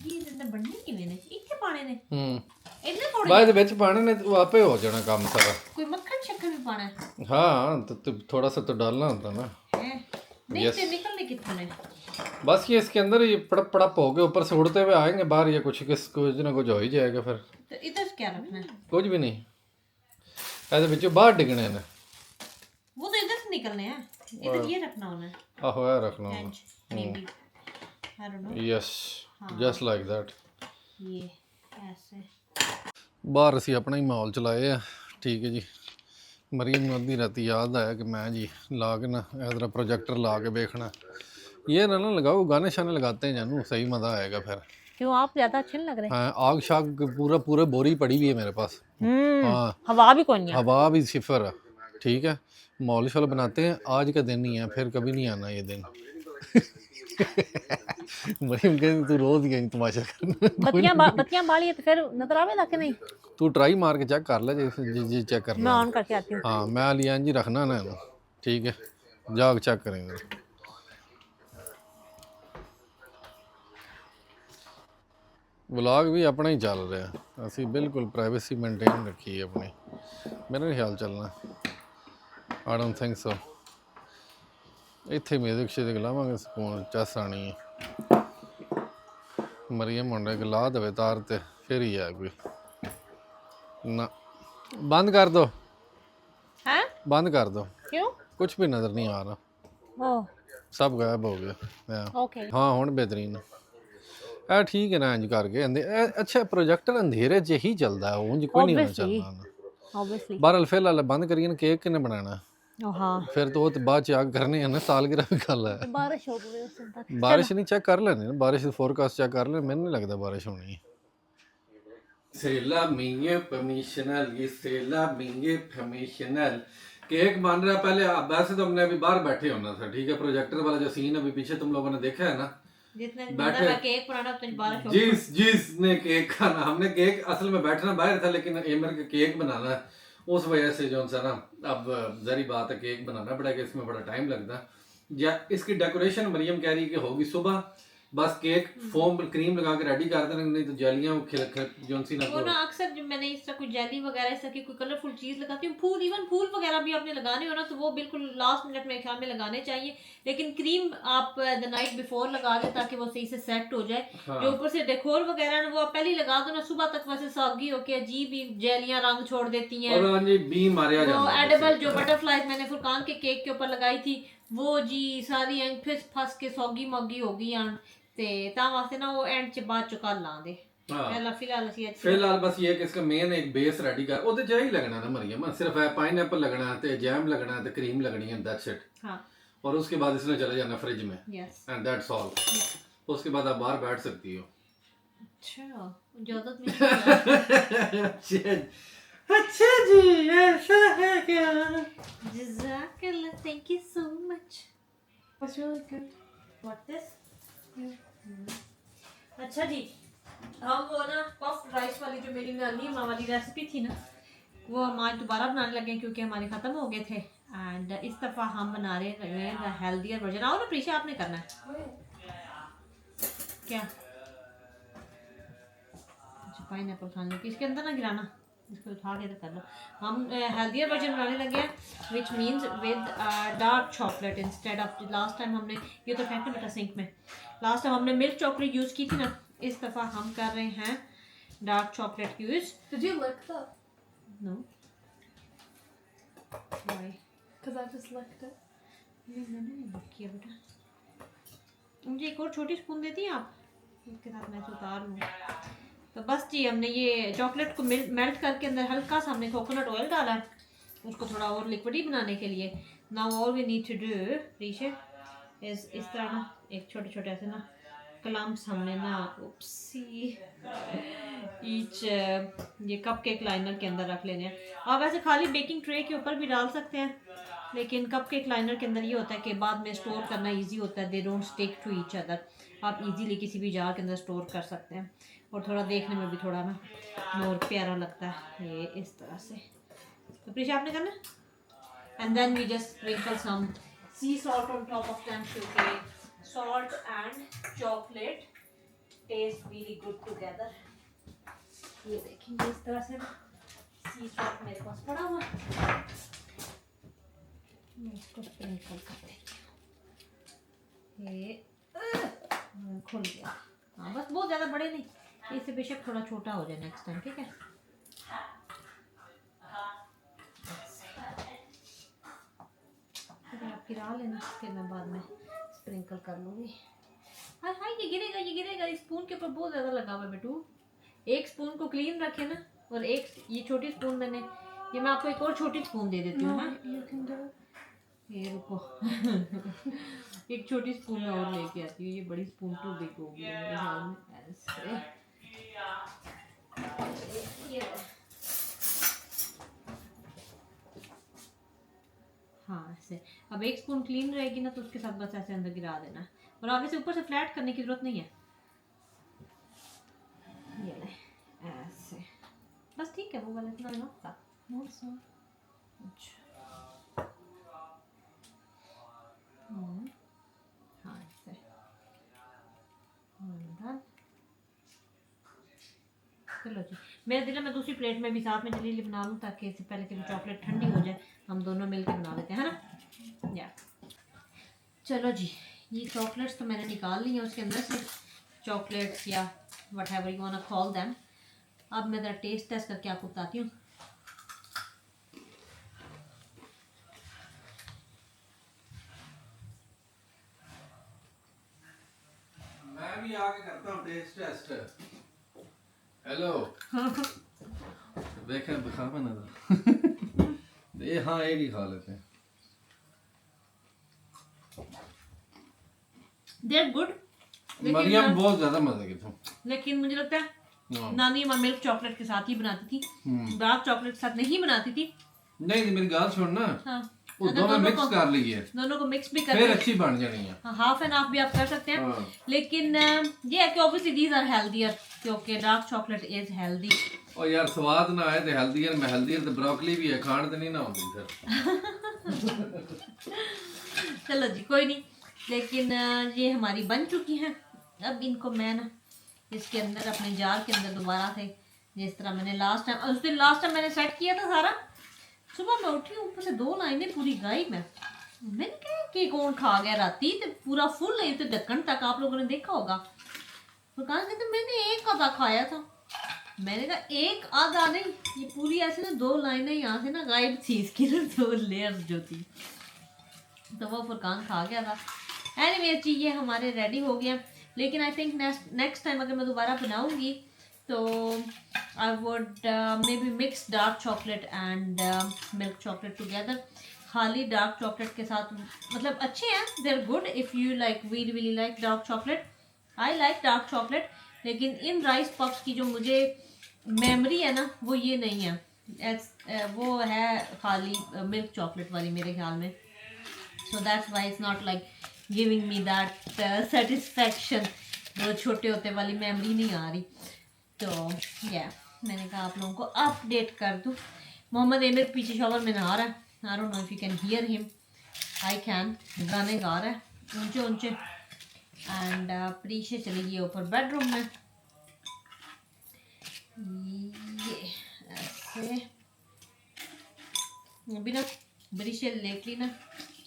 ये जिंदा बनने की मैंने इतने पाने ने इतने थोड़े बाद ਵਿੱਚ पाने ने तो आपे हो जाना काम सारा। कोई मक्खन शक्कर भी पाना है? हाँ तो थोड़ा सा तो डालना होता ना। नहीं तो निकलने कितने बस ये इसके अंदर ये पड़प पड़प हो गए, ऊपर से उड़ते हुए आएंगे बाहर, या कुछ ना कुछ हो ही जाएगा फिर। तो इधर क्या रखना है? कुछ भी नहीं, ऐसे बिचो बाहर डिगने ने, वो तो इधर से निकलने हैं, इधर ये रखना होना है। आहो यार रखना होना, यस जस्ट लाइक दैट। ये ऐसे बाहर ਅਸੀਂ ਆਪਣਾ ਹੀ ਮਾਹੌਲ ਚਲਾਏ ਆ ਠੀਕ ਹੈ ਜੀ। मरियम ਨੂੰ ਅੱਧੀ ਰਾਤੀ याद आया कि मैं जी ला के ना इधर प्रोजेक्टर ला के देखना, ये ना लगाओ, गाने शाने लगाते हैं जानू, सही मज़ा आएगा फिर। क्यों आप ज़्यादा अच्छे नहीं लग रहे? हाँ आग शाग पूरा बोरी पड़ी हुई है मेरे पास। हाँ हवा भी कौन है, हवा भी सिफर है ठीक है, मॉल शॉल बनाते हैं, आज का दिन ही है फिर कभी नहीं आना ये दिन। मरियम कहती तू रोज गई तमाशा करना। बत्तियां बाली है तो फिर नजर आवेगा कि नहीं? तू ट्राई मार के चेक कर ले जी चेक करना। मैं ऑन करके आती हूँ। हाँ मैं लिया जी रखना ना ठीक है, जाग चेक करेंगे। व्लॉग भी अपना ही चल रहा है, असी बिल्कुल प्राइवेसी मेनटेन रखी है अपनी, मेरा नहीं ख्याल चलना। I don't think so. इत्थे म्यूजिक शिजिक लावांगे सकून चस आनी है। मरियम मुंडे ला दे तार ते फिर ही है कोई ना। बंद कर दो, हैं? बंद कर दो। क्यों? कुछ भी नजर नहीं आ रहा, सब गायब हो गया। ओके हाँ हुण बेहतरीन है ठीक है ना, इंज करके अच्छा प्रोजेक्टर अंधेरे च ही चलता है, उंज कोई नहीं होना चलना ऑब्वियसली। बहरहाल फिलहाल बंद करिए ना। केक किने बनाना? हाँ फिर तो वो तो बाद च आग करने है ना, सालगिरह भी कल है। बारिश हो गई उस दिन तक। बारिश नहीं चेक कर लेनी ना, बारिश फोरकास्ट चेक कर ले, मैंने नहीं लगता बारिश होनी। सेला मिंगे परमिशनल, ये सेला मिंगे परमिशनल। केक बन रहा पहले, वैसे तो हमने अभी बाहर बैठे होना था ठीक है, प्रोजेक्टर वाला जो सीन अभी पीछे तुम लोगों ने देखा है ना, जितने बैठे केक बनाना तो बारिश हो। जिसने केक खाना, हमने केक असल में बैठना बाहर था, लेकिन एमर के केक बनाना है, उस वजह से जो सा ना अब जरी बात है केक बनाना पड़ेगा, इसमें बड़ा टाइम लगता है। या इसकी डेकोरेशन मरियम कह रही है कि होगी सुबह, बस केक फोम क्रीम लगा के रेडी कर देना, नहीं तो जलियां जोनसी ना वो ना अक्सर जब मैंने इस तरह कोई जेली वगैरह इस तरह की कोई कलरफुल चीज़ लगाती हूँ, फूल इवन फूल वगैरह भी आपने लगाने हो ना तो वो बिल्कुल लास्ट मिनट में ख्याल में लगाने चाहिए, लेकिन क्रीम आप द नाइट बिफोर लगा दें ताकि वो सही से सेट हो जाए। हाँ। जो ऊपर से डेकोर वगैरह ना वो आप पहले ही लगा दो ना, सुबह तक वैसे सॉगी होके अजीब ही जेलियां रंग छोड़ देती हैं। और बी मारिया जाता है। वो एडिबल जो बटरफ्लाइज मैंने फुरकान के केक के ऊपर लगाई थी वो जी सारी एंड फंस के सॉगी मॉगी हो गई हैं, ते ता वास्ते ना वो एंड च बाद च कल ला दे। पहला फिलहाल बस ये कि इसका मेन एक बेस रेडी कर, ओदे च ही लगना ना मरियम, सिर्फ है पाइनएप्पल लगना है ते जैम लगना है ते क्रीम लगनी है, दैट्स इट। हां और उसके बाद इसने चले जाना फ्रिज में, एंड दैट्स ऑल। उसके बाद आप बाहर बैठ सकती हो। अच्छा इजाजत मिल अच्छा जी ऐसा है क्या? जज़ाकल्लाह, thank you so much. That's really good. What this? Yeah. अच्छा जी, हम वो ना पफ राइस वाली जो मेरी नानी माँ वाली रेसिपी थी ना, वो हम आज दोबारा बनाने लगे क्योंकि हमारे ख़त्म हो गए थे। एंड इस दफ़ा हम बना रहे हैं हेल्दियर वर्जन। आओ ना प्रीशा, आपने करना है क्या? अच्छा पाइन एप्पल खाने की, इसके अंदर ना गिराना, इसको उठा के तो कर लो। हम हेल्दियर वर्जन बनाने लगे हैं, which means with dark chocolate instead of last time हमने, ये तो फेंकना बेटा सिंक में, लास्ट टाइम हमने मिल्क चॉकलेट यूज़ की थी ना, इस दफ़ा हम कर रहे हैं dark chocolate use. Did you lick that? Know why? Because I just licked it. नहीं मैंने नहीं बुक किया बेटा, मुझे एक और छोटी स्पून देती हैं आप, इसके साथ मैं इसे उतार लूँ। तो बस जी, हमने ये चॉकलेट को मेल्ट करके अंदर हल्का सा हमने कोकोनट ऑयल डाला है, उसको थोड़ा और लिक्विडी बनाने के लिए। Now all we need to do रीशे इस तरह ना एक छोटे छोटे ऐसे ना क्लम्प्स हमने ना उपसी ईच ये कप केक लाइनर के अंदर रख लेने हैं। आप ऐसे खाली बेकिंग ट्रे के ऊपर भी डाल सकते हैं, लेकिन कप केक लाइनर के अंदर ये होता है कि बाद में स्टोर करना इजी होता है, they don't stick to each other. आप इजीली किसी भी जार के अंदर स्टोर कर सकते हैं और थोड़ा देखने में भी थोड़ा ना मोर प्यारा लगता है ये इस तरह से। तो प्रीशा आपने करना, and then we just sprinkle some sea salt on top of them क्योंकि salt and chocolate taste really good together. ये देखेंगे इस तरह से सी सॉल्ट मेरे पास पड़ा हुआ है, मैं इसको स्प्रिंकल कर देती हूँ। ये खुल गया। हाँ बस बहुत ज़्यादा बड़े नहीं, इससे बेशक थोड़ा छोटा हो जाए नेक्स्ट टाइम, ठीक है। आप गिरा लेना, फिर मैं बाद में स्प्रिंकल कर लूँगी। हाँ हाँ ये गिरेगा, ये गिरेगा, इस स्पून के ऊपर बहुत ज़्यादा लगा हुआ है बेटू। एक स्पून को क्लीन रखे ना, और एक ये छोटी स्पून मैंने, ये मैं आपको एक और छोटी स्पून दे देती हूँ। हाँ You can do it. ये रुको एक छोटी स्पून में और लेके आती हूँ, ये बड़ी स्पून टू बिग हो गई है मेरे ख्याल में। ऐसे ये हाँ ऐसे, अब एक स्पून क्लीन रहेगी ना तो उसके साथ बस ऐसे अंदर गिरा देना, और आगे से ऊपर से फ्लैट करने की जरूरत नहीं है। ये ले ऐसे, बस ठीक है, वो वाला इतना ना था। Awesome. अच्छा हाँ ऐसे done। चलो जी, मेरा दिल है मैं दूसरी प्लेट में भी साथ में जल्दी बना लूँ ताकि इससे पहले कि चॉकलेट ठंडी हो जाए हम दोनों मिलकर बना लेते हैं ना। या चलो जी, ये चॉकलेट्स तो मैंने निकाल ली है उसके अंदर से, चॉकलेट्स या whatever you want to call them. अब मैं ज़रा टेस्ट टेस्ट करके आपको बताती हूँ। मैं भी आगे करता हूँ टेस्ट टेस्ट। हेलो देखें दिखा मैं नजर ये हाँ एक ही खा लेते हैं। दे आर गुड, मरियम बहुत ज्यादा मजे की थी, लेकिन मुझे लगता है हाँ। नानी माँ मिल्क चॉकलेट के साथ ही बनाती थी, डार्क चॉकलेट के साथ नहीं बनाती थी। नहीं मेरी गाल छोड़ना, हाँ वो अगर दोनों मिक्स कर लिए, दोनों को मिक्स भी कर फिर अच्छी बन जानी है। हाफ एंड हाफ भी आप कर सकते हैं। हाँ। लेकिन ये है कि ऑब्वियसली दीज आर हेल्दियर, क्योंकि डार्क चॉकलेट इज हेल्दी। और यार स्वाद ना आए तो हेल्दी है, मैं हेल्दी है तो ब्रोकली भी है, खाण तो नहीं ना होती फिर। चलो जी कोई नहीं, लेकिन ये हमारी बन चुकी हैं। अब इनको मैं ना इसके अंदर अपने जार के अंदर दोबारा से, जिस तरह मैंने लास्ट टाइम मैंने सेट किया था सारा, सुबह मैं उठी ऊपर से 2 लाइनें पूरी गायब है। मैंने कहा कि कौन खा गया राती, तो पूरा फुल नहीं तो ढक्कन तक आप लोगों ने देखा होगा। तो कहा कहते मैंने एक आधा खाया था, मैंने कहा एक आधा नहीं, ये पूरी ऐसे ना 2 लाइनें यहाँ से ना गायब थी, इसकी ना 2 लेयर्स जो थी, तो वो फुरकान खा गया था। एनीवे जी ये हमारे रेडी हो गया, लेकिन आई थिंक नेक्स्ट टाइम अगर मैं दोबारा बनाऊंगी तो I would maybe mix dark chocolate and milk chocolate together. खाली डार्क चॉकलेट के साथ मतलब अच्छे हैं, they are good if you like, we really like dark chocolate, I like dark chocolate. लेकिन इन राइस पफ्स की जो मुझे मेमोरी है ना वो ये नहीं है, वो है खाली मिल्क चॉकलेट वाली मेरे ख्याल में। So that's why it's not like giving me that satisfaction. वो छोटे होते वाली मेमोरी नहीं आ रही। तो या मैंने कहा आप लोगों को अपडेट कर दूँ। मोहम्मद एमिर पीछे शॉवर में नहा रहा है। आई don't know if you can hear him. I can. गाने गा रहा है ऊंचे ऊंचे। एंड प्रीशे चली गई ऊपर बेडरूम में। ये ऐसे अभी ना प्रीशे लेटली ना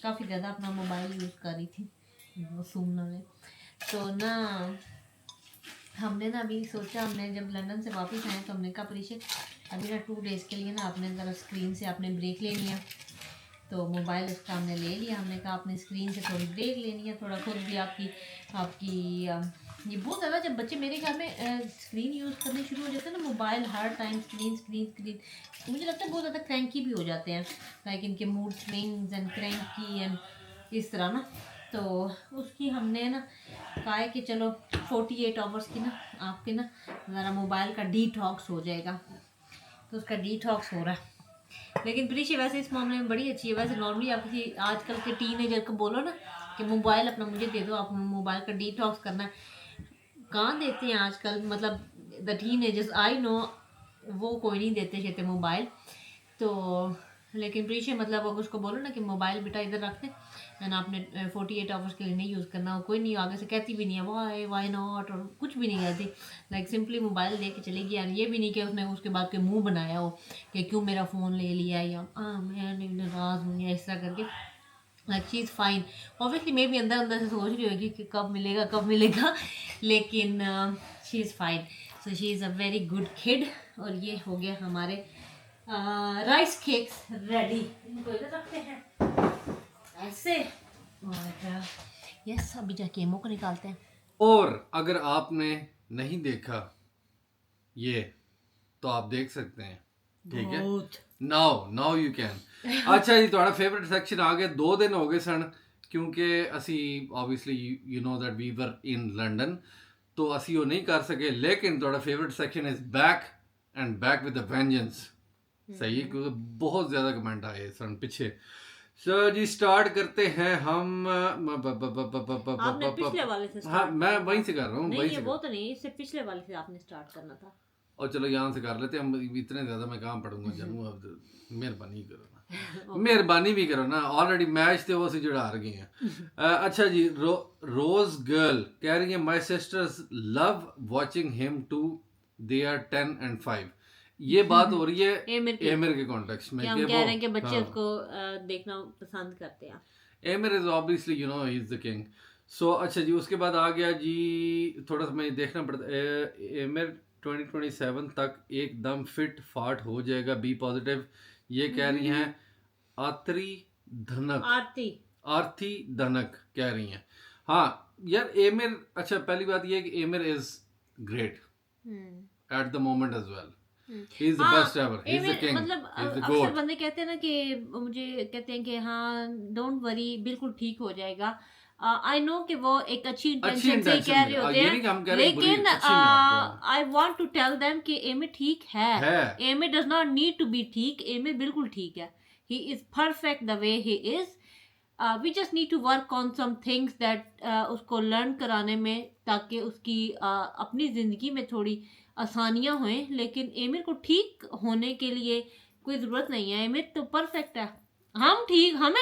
काफ़ी ज़्यादा अपना मोबाइल यूज़ कर रही थी वो सूमना में। तो ना हमने ना अभी सोचा, हमने जब लंदन से वापस आए तो हमने कहा प्रीशे अभी ना 2 डेज़ के लिए ना आपने ज़रा स्क्रीन से आपने ब्रेक ले लिया। तो मोबाइल उसका हमने ले लिया। हमने कहा अपनी स्क्रीन से थोड़ी ब्रेक लेनी है, थोड़ा खुद भी आपकी ये बहुत ज़्यादा जब बच्चे मेरे ख्याल में स्क्रीन यूज़ करने शुरू हो जाते हैं ना, मोबाइल हर टाइम स्क्रीन, मुझे लगता है बहुत ज़्यादा क्रैंकी भी हो जाते हैं। लाइक इनके mood swings and cranky and इस तरह ना। तो उसकी हमने ना कहा है कि चलो 48 आवर्स की ना आपके ना ज़रा मोबाइल का डिटॉक्स हो जाएगा। तो उसका डिटॉक्स हो रहा है। लेकिन प्रीशे वैसे इस मामले में बड़ी अच्छी है। वैसे नॉर्मली आप किसी आजकल के टीनेजर को बोलो ना कि मोबाइल अपना मुझे दे दो, आप मोबाइल का डिटॉक्स करना है, कहाँ देते हैं आजकल। मतलब द टीनेजर्स आई नो वो कोई नहीं देते शेते मोबाइल। तो लेकिन प्रीशे मतलब अगर उसको बोलो ना कि मोबाइल बेटा इधर रख दे एंड आपने 48 आवर्स के लिए नहीं यूज़ करना, वो कोई नहीं आगे से कहती भी नहीं है वाई नॉट और कुछ भी नहीं कहती। लाइक सिंपली मोबाइल दे के चलेगी। यार ये भी नहीं कि उसने उसके बाद के मुंह बनाया हो कि क्यों मेरा फ़ोन ले लिया या मैं नाराज़ हूँ या इस तरह करके। Like she is fine. Obviously मैं भी अंदर अंदर से सोच रही होगी कि कब मिलेगा लेकिन she is fine. So she is a very good kid. और ये हो गया हमारे राइस केक्स रेडी। इनको इधर रखते हैं ऐसे और यस अभी जाके एमओ को निकालते हैं। और अगर आपने नहीं देखा ये तो आप देख सकते हैं, ठीक है। Now you can. अच्छा जी, ਤੁਹਾਡਾ फेवरेट सेक्शन आ गया। 2 दिन हो गए सन क्योंकि ਅਸੀਂ obviously you know that we were in London, तो ਅਸੀਂ ਉਹ नहीं कर सके। लेकिन ਤੁਹਾਡਾ favourite section is back and back with a vengeance। सही है, क्योंकि बहुत ज़्यादा कमेंट आए सन पीछे। सो जी स्टार्ट करते हैं हम। आपने पिछले वाले से हाँ मैं वहीं से कर रहा हूँ। नहीं ये वो तो नहीं, इससे पिछले वाले से आपने स्टार्ट करना था। और चलो यहाँ से कर लेते हैं हम। इतने ज़्यादा मैं कहाँ पढ़ूंगा जानू। अब मेहरबानी करो ना, मेहरबानी भी करो ना। ऑलरेडी मैच थे वो से जुड़ा हार गए हैं। अच्छा जी, रोज गर्ल कह रही है my sisters love watching him too, they are 10 and 5। ये बात हो रही है एमिर के कॉन्टेक्स्ट में। हम कह रहे हैं कि बच्चे उसको देखना पसंद करते हैं। Emir is obviously you know he is the king. So अच्छा जी, उसके बाद आ गया जी, थोड़ा सा मैं देखना पड़ता है। एमिर 2027 तक एकदम फिट फाट हो जाएगा, बी पॉजिटिव। ये कह रही हैं आरती धनक कह रही हैं। हाँ यार एमिर, अच्छा पहली बात ये है कि Emir is great at the moment as well. He is the best ever. He is the king. मतलब He is the अक्सर goat. बंदे कहते हैं ना कि मुझे कहते हैं कि हाँ डोंट वरी बिल्कुल ठीक हो जाएगा। आई नो कि वो एक अच्छी इंटेंशन से कह रहे होते हैं, लेकिन I want to tell them कि एमिर ठीक है। Emir does not need to be ठीक। एमिर बिल्कुल ठीक है। He is perfect the way he is. We just need to work on some things that उसको लर्न कराने में, ताकि उसकी अपनी ज़िंदगी में थोड़ी आसानियां हुए। लेकिन एमिर को ठीक होने के लिए कोई ज़रूरत नहीं है। एमिर तो परफेक्ट है। हमें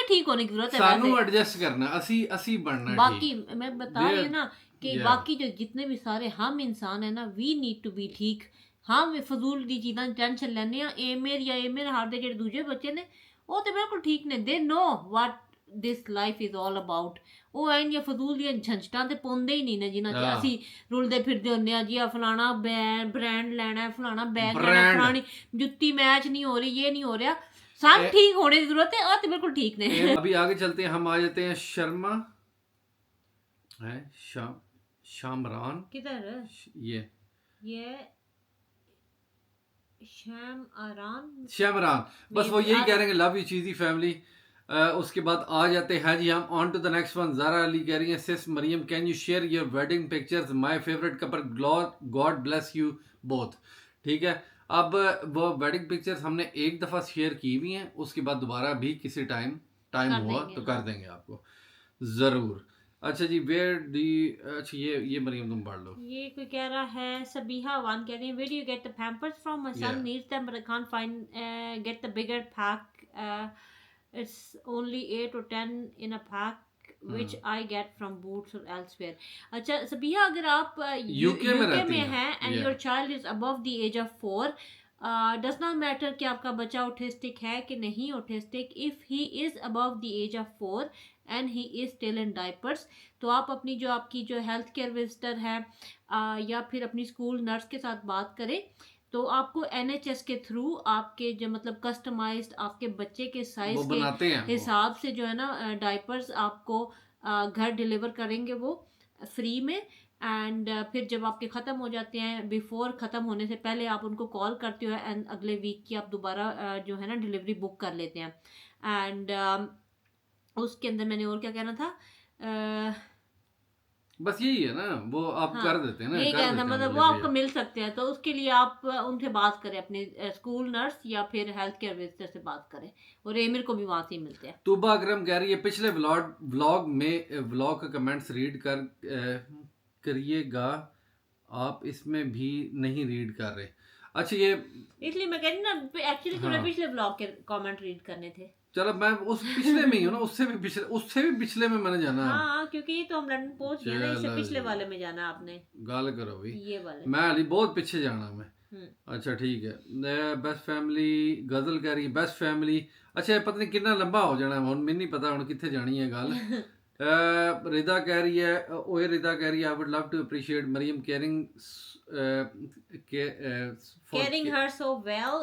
ठीक होने की जरूरत है। सानू एडजस्ट करना, असी बनना है। बाकी मैं बता रही हूँ ना कि बाकी जो जितने भी सारे हम इंसान है ना, वी नीड टू बी ठीक। हम फजूल दी चीज़ां टेंशन लैने आ। एमिर हार दे जेह्ड़े दूजे बच्चे ने वो तो बिल्कुल ठीक ने। They know what this life is all about. ਉਹ ਐਂ ਦੀਆਂ ਫਜ਼ੂਲ ਦੀਆਂ ਝੰਜਟਾਂ ਤੇ ਪਾਉਂਦੇ ਹੀ ਨਹੀਂ ਨੇ ਜਿਨ੍ਹਾਂ 'ਚ ਅਸੀਂ ਰੁਲਦੇ ਫਿਰਦੇ ਹੁੰਦੇ ਆ ਜੀ। ਆ ਫਲਾਣਾ ਬ੍ਰਾਂਡ ਲੈਣਾ, ਫਲਾਣਾ ਬੈਗ ਲੈਣਾ, ਫਲਾਣੀ ਜੁੱਤੀ मैच नहीं हो रही, ये नहीं हो रहा। सब ठीक होने की जरूरत है और तो बिल्कुल ठीक नहीं। अभी आगे चलते हैं, हम आ जाते हैं शर्मा है शामरान किधर ये शामरान बस वो यही कह रहे हैं लव यू चीजी फैमिली। उसके बाद आ जाते हैं जी हम on to the next one. Zara Ali कह रही हैं sis Maryam can you share your wedding pictures, my favourite couple, God bless you both. ठीक है, अब वो वेडिंग पिक्चर्स हमने एक दफ़ा शेयर की हुई हैं, उसके बाद दोबारा भी किसी टाइम हुआ तो कर देंगे आपको ज़रूर। अच्छा जी, वेयर डी, अच्छा ये मरियम तुम पढ़ लो। ये कोई कह रहा है, सबीहा वन कह रही है, where do you get the pampers from? My son Yeah. needs them but I can't find get the bigger pack. It's only 8 or 10 in a pack which I get from Boots or elsewhere. अच्छा सबीहा, अगर आप UK में रहती में हैं। हैं and Yeah. your child is above the age of 4, does not matter कि आपका बच्चा ऑटिस्टिक है कि नहीं autistic, if he is above the age of 4 and he is still in diapers, तो आप अपनी जो आपकी जो हेल्थ केयर विजिटर है या फिर अपनी स्कूल नर्स के साथ बात करें, तो आपको NHS के थ्रू आपके जो मतलब कस्टमाइज्ड आपके बच्चे के वो साइज बनाते हैं के हिसाब से जो है ना डाइपर्स आपको घर डिलीवर करेंगे वो फ्री में। एंड फिर जब आपके ख़त्म हो जाते हैं, बिफोर ख़त्म होने से पहले आप उनको कॉल करते हो एंड अगले वीक की आप दोबारा जो है ना डिलीवरी बुक कर लेते हैं। एंड उसके अंदर मैंने और क्या कहना था, बस यही है ना, वो आप हाँ, कर देते हैं ना, यही कर कहना देते था, हैं मतलब वो delivery। आपको मिल सकते हैं, तो उसके लिए आप उनसे बात करें, अपने स्कूल नर्स या फिर हेल्थ केयर विजिटर से बात करें, और एमिर को भी वहाँ से ही मिलते हैं। तूबा अकरम कह रही है पिछले व्लॉग का कमेंट्स रीड करिएगा, आप इसमें भी नहीं रीड कर रहे। अच्छा ये इसलिए मैं कह रही हूँ ना, एक्चुअली तो हाँ। पिछले ब्लॉग के कमेंट रीड करने थे। चलो मैं उस पिछले में ही हूँ ना, उससे भी पिछले में मैंने जाना। हाँ, क्योंकि ये तो हम लंदन पहुंच गए ना, इससे चलो पिछले जी। वाले में जाना आपने, गाल करो भाई, ये वाले। मैं अली बहुत पीछे जाना मैं। हम्म। अच्छा ठीक है, बेस्ट फैमिली गजल कह रही है बेस्ट फैमिली। अच्छा पता नहीं कितना लंबा हो जाना हुन, मैनू नहीं पता हुन कित्थे जानी है गल। रिदा कह रही है, ओए रिदा कह रही है, I would love to appreciate Mariam Caring her so well.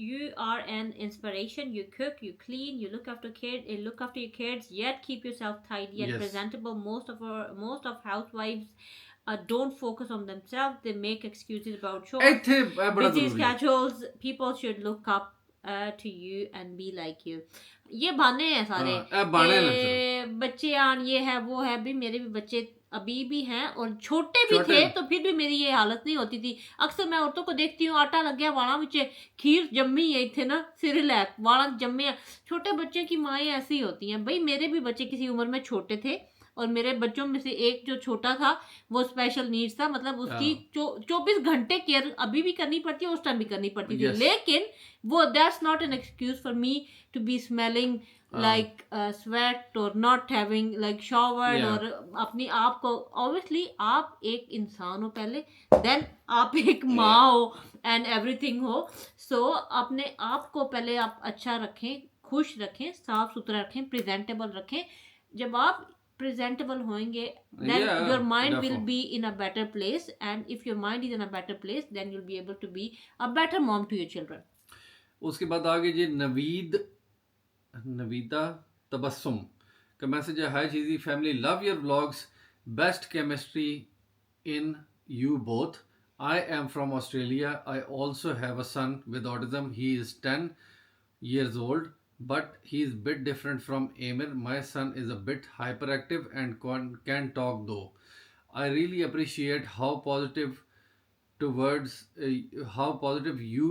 You are an inspiration. You cook, you clean, you look after your kids, yet keep yourself tidy and Yes. presentable. Most of housewives don't focus on themselves. They make excuses about chores, ਇੱਥੇ ਇਹ ਬੜਾ busy ਜ਼ਰੂਰੀ ਹੈ। schedules. People should look up to you and be like you. ये बहाने हैं सारे, हाँ, ਇਹ ਬਾਣੇ ਨੇ कि बच्चे आन ये है वो है, भी मेरे भी बच्चे अभी भी हैं और छोटे भी छोटे। थे, तो फिर भी मेरी ये हालत नहीं होती थी। अक्सर मैं औरतों को देखती हूँ, आटा लग गया वाला विच, खीर जम्मी है इतने ना, सिर लैक वाला जम्मे है। छोटे बच्चे की माएँ ऐसी होती हैं भाई, मेरे भी बच्चे किसी उम्र में छोटे थे, और मेरे बच्चों में से एक जो छोटा था वो स्पेशल नीड्स था, मतलब उसकी 24 घंटे केयर अभी भी करनी पड़ती है, उस टाइम भी करनी पड़ती थी। Yes. लेकिन वो that's not an excuse for me to be smelling like sweat or not having like showered, Yeah. और अपनी आप को obviously आप एक इंसान हो पहले, then आप एक माँ हो and everything हो, so अपने आप को पहले आप अच्छा रखें, खुश रखें, साफ सुथरा रखें, प्रेजेंटेबल रखें। जब आप प्रेजेंटेबल होंगे, then Yeah, your mind will defo. be in a better place, and if your mind is in a better place, then you'll be able to be a better mom to your children. उसके बाद आगे जी नवीदा तबस्सुम का message है, hi cheesy family, love your vlogs, best chemistry in you both. I am from Australia, I also have a son with autism, he is 10 years old, but he is bit different from Amir. My son is a bit hyperactive and can talk though. I really appreciate how positive towards how positive you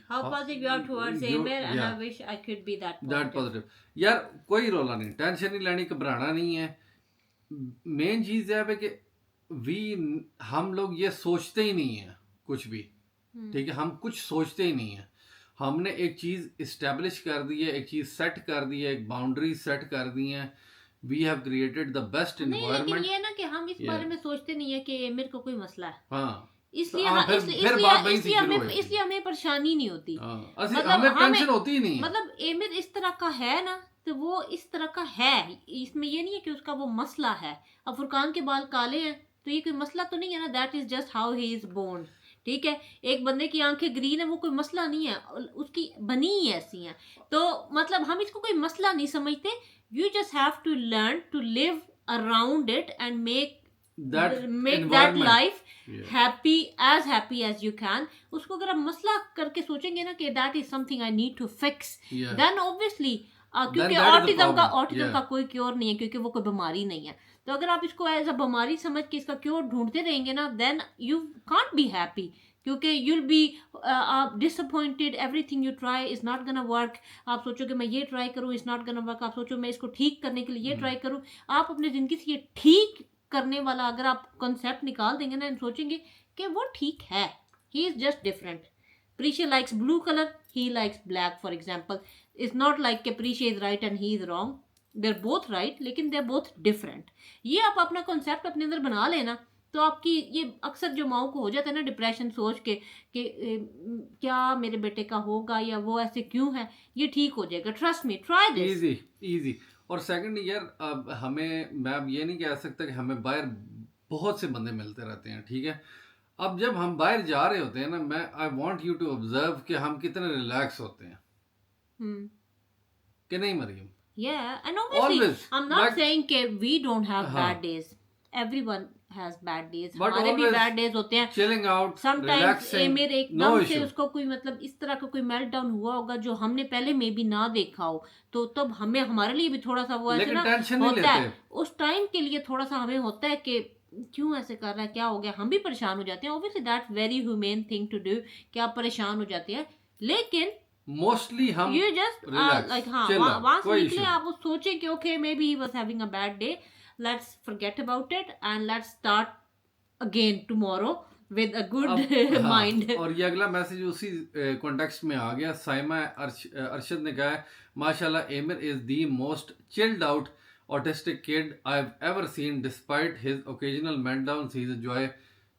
How positive you are towards Amir, and I wish I could be that positive. यार कोई रोला नहीं, tension नहीं लेनी, घबराना नहीं है। Main चीज़ है कि हम लोग ये सोचते ही नहीं है कुछ भी, ठीक है, हम कुछ सोचते ही नहीं है। हमने एक चीज़ इस्टेब्लिश कर दी है, एक चीज़ सेट कर दी है, एक बाउंड्री सेट कर दी है। We have created the best environment. लेकिन ये ना कि हम इस बारे में सोचते नहीं है कि एमिर को कोई मसला है, हाँ, इसलिए हमें परेशानी नहीं होती, मतलब हमें टेंशन होती ही नहीं है। मतलब एमिर इस तरह का है ना, तो वो इस तरह का है, इसमें ये नहीं है कि उसका वो मसला है। अब फुरकान के बाल काले हैं तो ये कोई मसला तो नहीं है ना, that is just how he is born, ठीक है। एक बंदे की आंखें ग्रीन है, वो कोई मसला नहीं है, उसकी बनी ही ऐसी हैं, तो मतलब हम इसको कोई मसला नहीं समझते। You just have to learn to live around it and make that life happy as you can. उसको अगर आप मसला करके सोचेंगे ना कि that is something I need to fix, then obviously, क्योंकि ऑटिज्म का कोई क्योर नहीं है, क्योंकि वो कोई बीमारी नहीं है। तो अगर आप इसको एज अ बीमारी समझ के इसका क्योर ढूंढते रहेंगे ना, then you can't be happy, क्योंकि you'll be आप disappointed, everything you try is not gonna work. आप सोचो कि मैं ये ट्राई करूँ, it's not gonna work. आप सोचो मैं इसको ठीक करने के लिए ये ट्राई करूँ. आप अपनी ज़िंदगी से ये ठीक करने वाला अगर आप कॉन्सेप्ट निकाल देंगे ना, सोचेंगे कि वो ठीक है, he is just different. Prisha likes blue color, he likes black, for example. It's not like कि Prisha is right and he is wrong. They're both right, लेकिन they're both different. ये आप अपना कॉन्सेप्ट अपने अंदर बना लेना, तो आपकी ये अक्सर जो माओ को हो जाता है ना डिप्रेशन सोच के कि क्या मेरे बेटे का होगा या वो ऐसे क्यों है, ये ठीक हो जाएगा. Trust me, try this. Easy. और सेकंड यार, अब हमें, मैं अब ये नहीं कह सकता कि हमें बाहर बहुत से बंदे मिलते रहते हैं, ठीक है. अब जब हम बाहर जा रहे होते हैं ना, मैं I want you to observe कि हम कितने रिलैक्स होते हैं कि नहीं Maryam. Yeah, and obviously, Always, I'm not like- saying कि we don't have हाँ. bad days. Everyone has bad days. But हमारे भी always bad days होते हैं. chilling out, Sometimes relaxing, मेरे no एकदम से issue. उसको कोई मतलब इस तरह का कोई मेल्ट डाउन हुआ होगा जो हमने पहले में भी ना देखा हो, तो तब हमें हमारे लिए भी थोड़ा सा वो ऐसे लेकिन ना टेंशन नहीं होता है. लेते. उस टाइम के लिए थोड़ा सा हमें होता है कि क्यों ऐसे कर रहा है, क्या हो गया, हम भी परेशान हो जाते हैं. Obviously that very humane thing to do कि आप परेशान हो जाते हैं, लेकिन मोस्टली हम you just relax, like हाँ chill out, वहाँ से कोई निकले, issue. आप वो सोचे कि okay maybe he was having a bad day, let's forget about it and let's start again tomorrow with a good अब, हाँ, mind. और ये अगला मैसेज उसी कॉन्टेक्स्ट में आ गया. साइमा अरशद ने कहा है, माशाल्लाह Emir is the most chilled out autistic kid I have ever seen despite his occasional meltdowns he is a joy,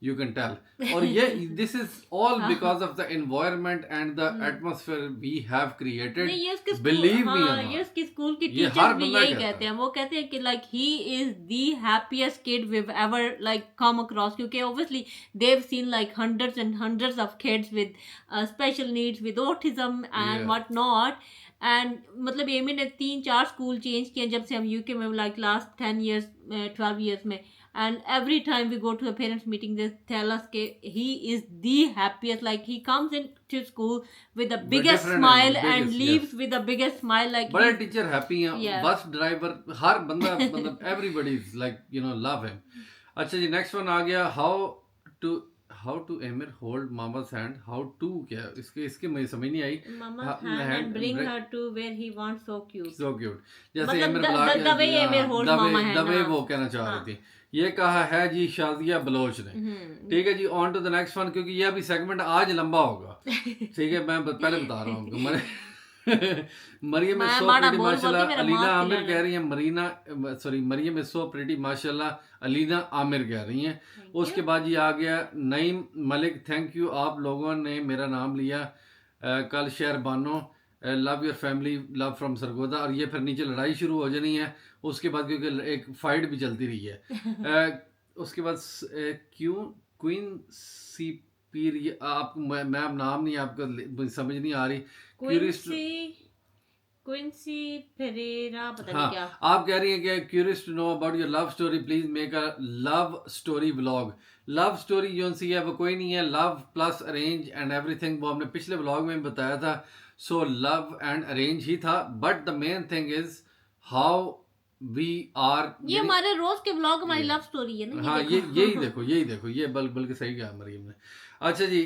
you can tell. और ये this is all because of the environment and the atmosphere we have created. नहीं, ये उसके school, Believe me or हाँ, not. ये उसकी school की ये हर टीचर्स भी बंदा यही कहता कहते है. हैं. वो कहते हैं कि like he is the happiest kid we've ever like come across, क्योंकि obviously they've seen like hundreds and hundreds of kids with special needs, with autism and Yeah. what not. And मतलब एमी ने 3-4 school change किए जब से हम UK में, like last 10 years 12 years में. And every time we go to a parents meeting, they tell us that he is the happiest. Like he comes into school with the biggest different smile and and biggest, leaves with the biggest smile. Like बड़े he's- teacher happy हैं, Yeah. Bus driver हर बंदा मतलब everybody is like you know love him. अच्छा जी, next one आ गया. How to Emir hold मामा's हैंड. हाउ टू क्या इसके मुझे समझ नहीं आई. Mama's हाँ, hand hand and bring bring- her to where he wants. So cute. So cute. जैसे मतलब एमिर the- बुला the- the way Emir holds mama hand, Dave हाँ. वो कहना चाह हाँ. रही थी. ये कहा है जी शादिया बलोच ने. ठीक है जी, on to the next one, क्योंकि ये अभी सेगमेंट आज लंबा होगा. ठीक है, मैं पहले बता रहा हूँ. मरियम इज मैं सो बड़ा प्रीटी बोल माशाल्लाह. बोलती, मेरा अलीना मास्क आमिर खिलाना. कह रही है मरियम इज सो प्रीटी माशाल्लाह. अलीना आमिर कह रही हैं. उसके बाद ये आ गया नईम मलिक, थैंक यू आप लोगों ने मेरा नाम लिया कल. शहर Bano, love your family, love from Sargodha. और ये फिर नीचे लड़ाई शुरू हो जानी है उसके बाद, क्योंकि एक फाइट भी चलती रही है. उसके बाद क्यों क्वीन सी पीर, ये आप मैं अब नाम नहीं, आपको समझ नहीं आ रही. क्विंसी पेरेरा, पता हाँ, नहीं क्या. आप कह रही हैं कि curious to know about your love story, please make a love story vlog. Love story जो सी है वो कोई नहीं है, love plus arrange and everything, वो हमने पिछले व्लॉग में बताया था. सो लव एंड अरेंज ही था, but the main thing is how we are. ये हमारे रोज के व्लॉग हमारी लव स्टोरी है ना. हाँ, यही देखो ये बल्कि सही कहा मरियम ने. अच्छा जी,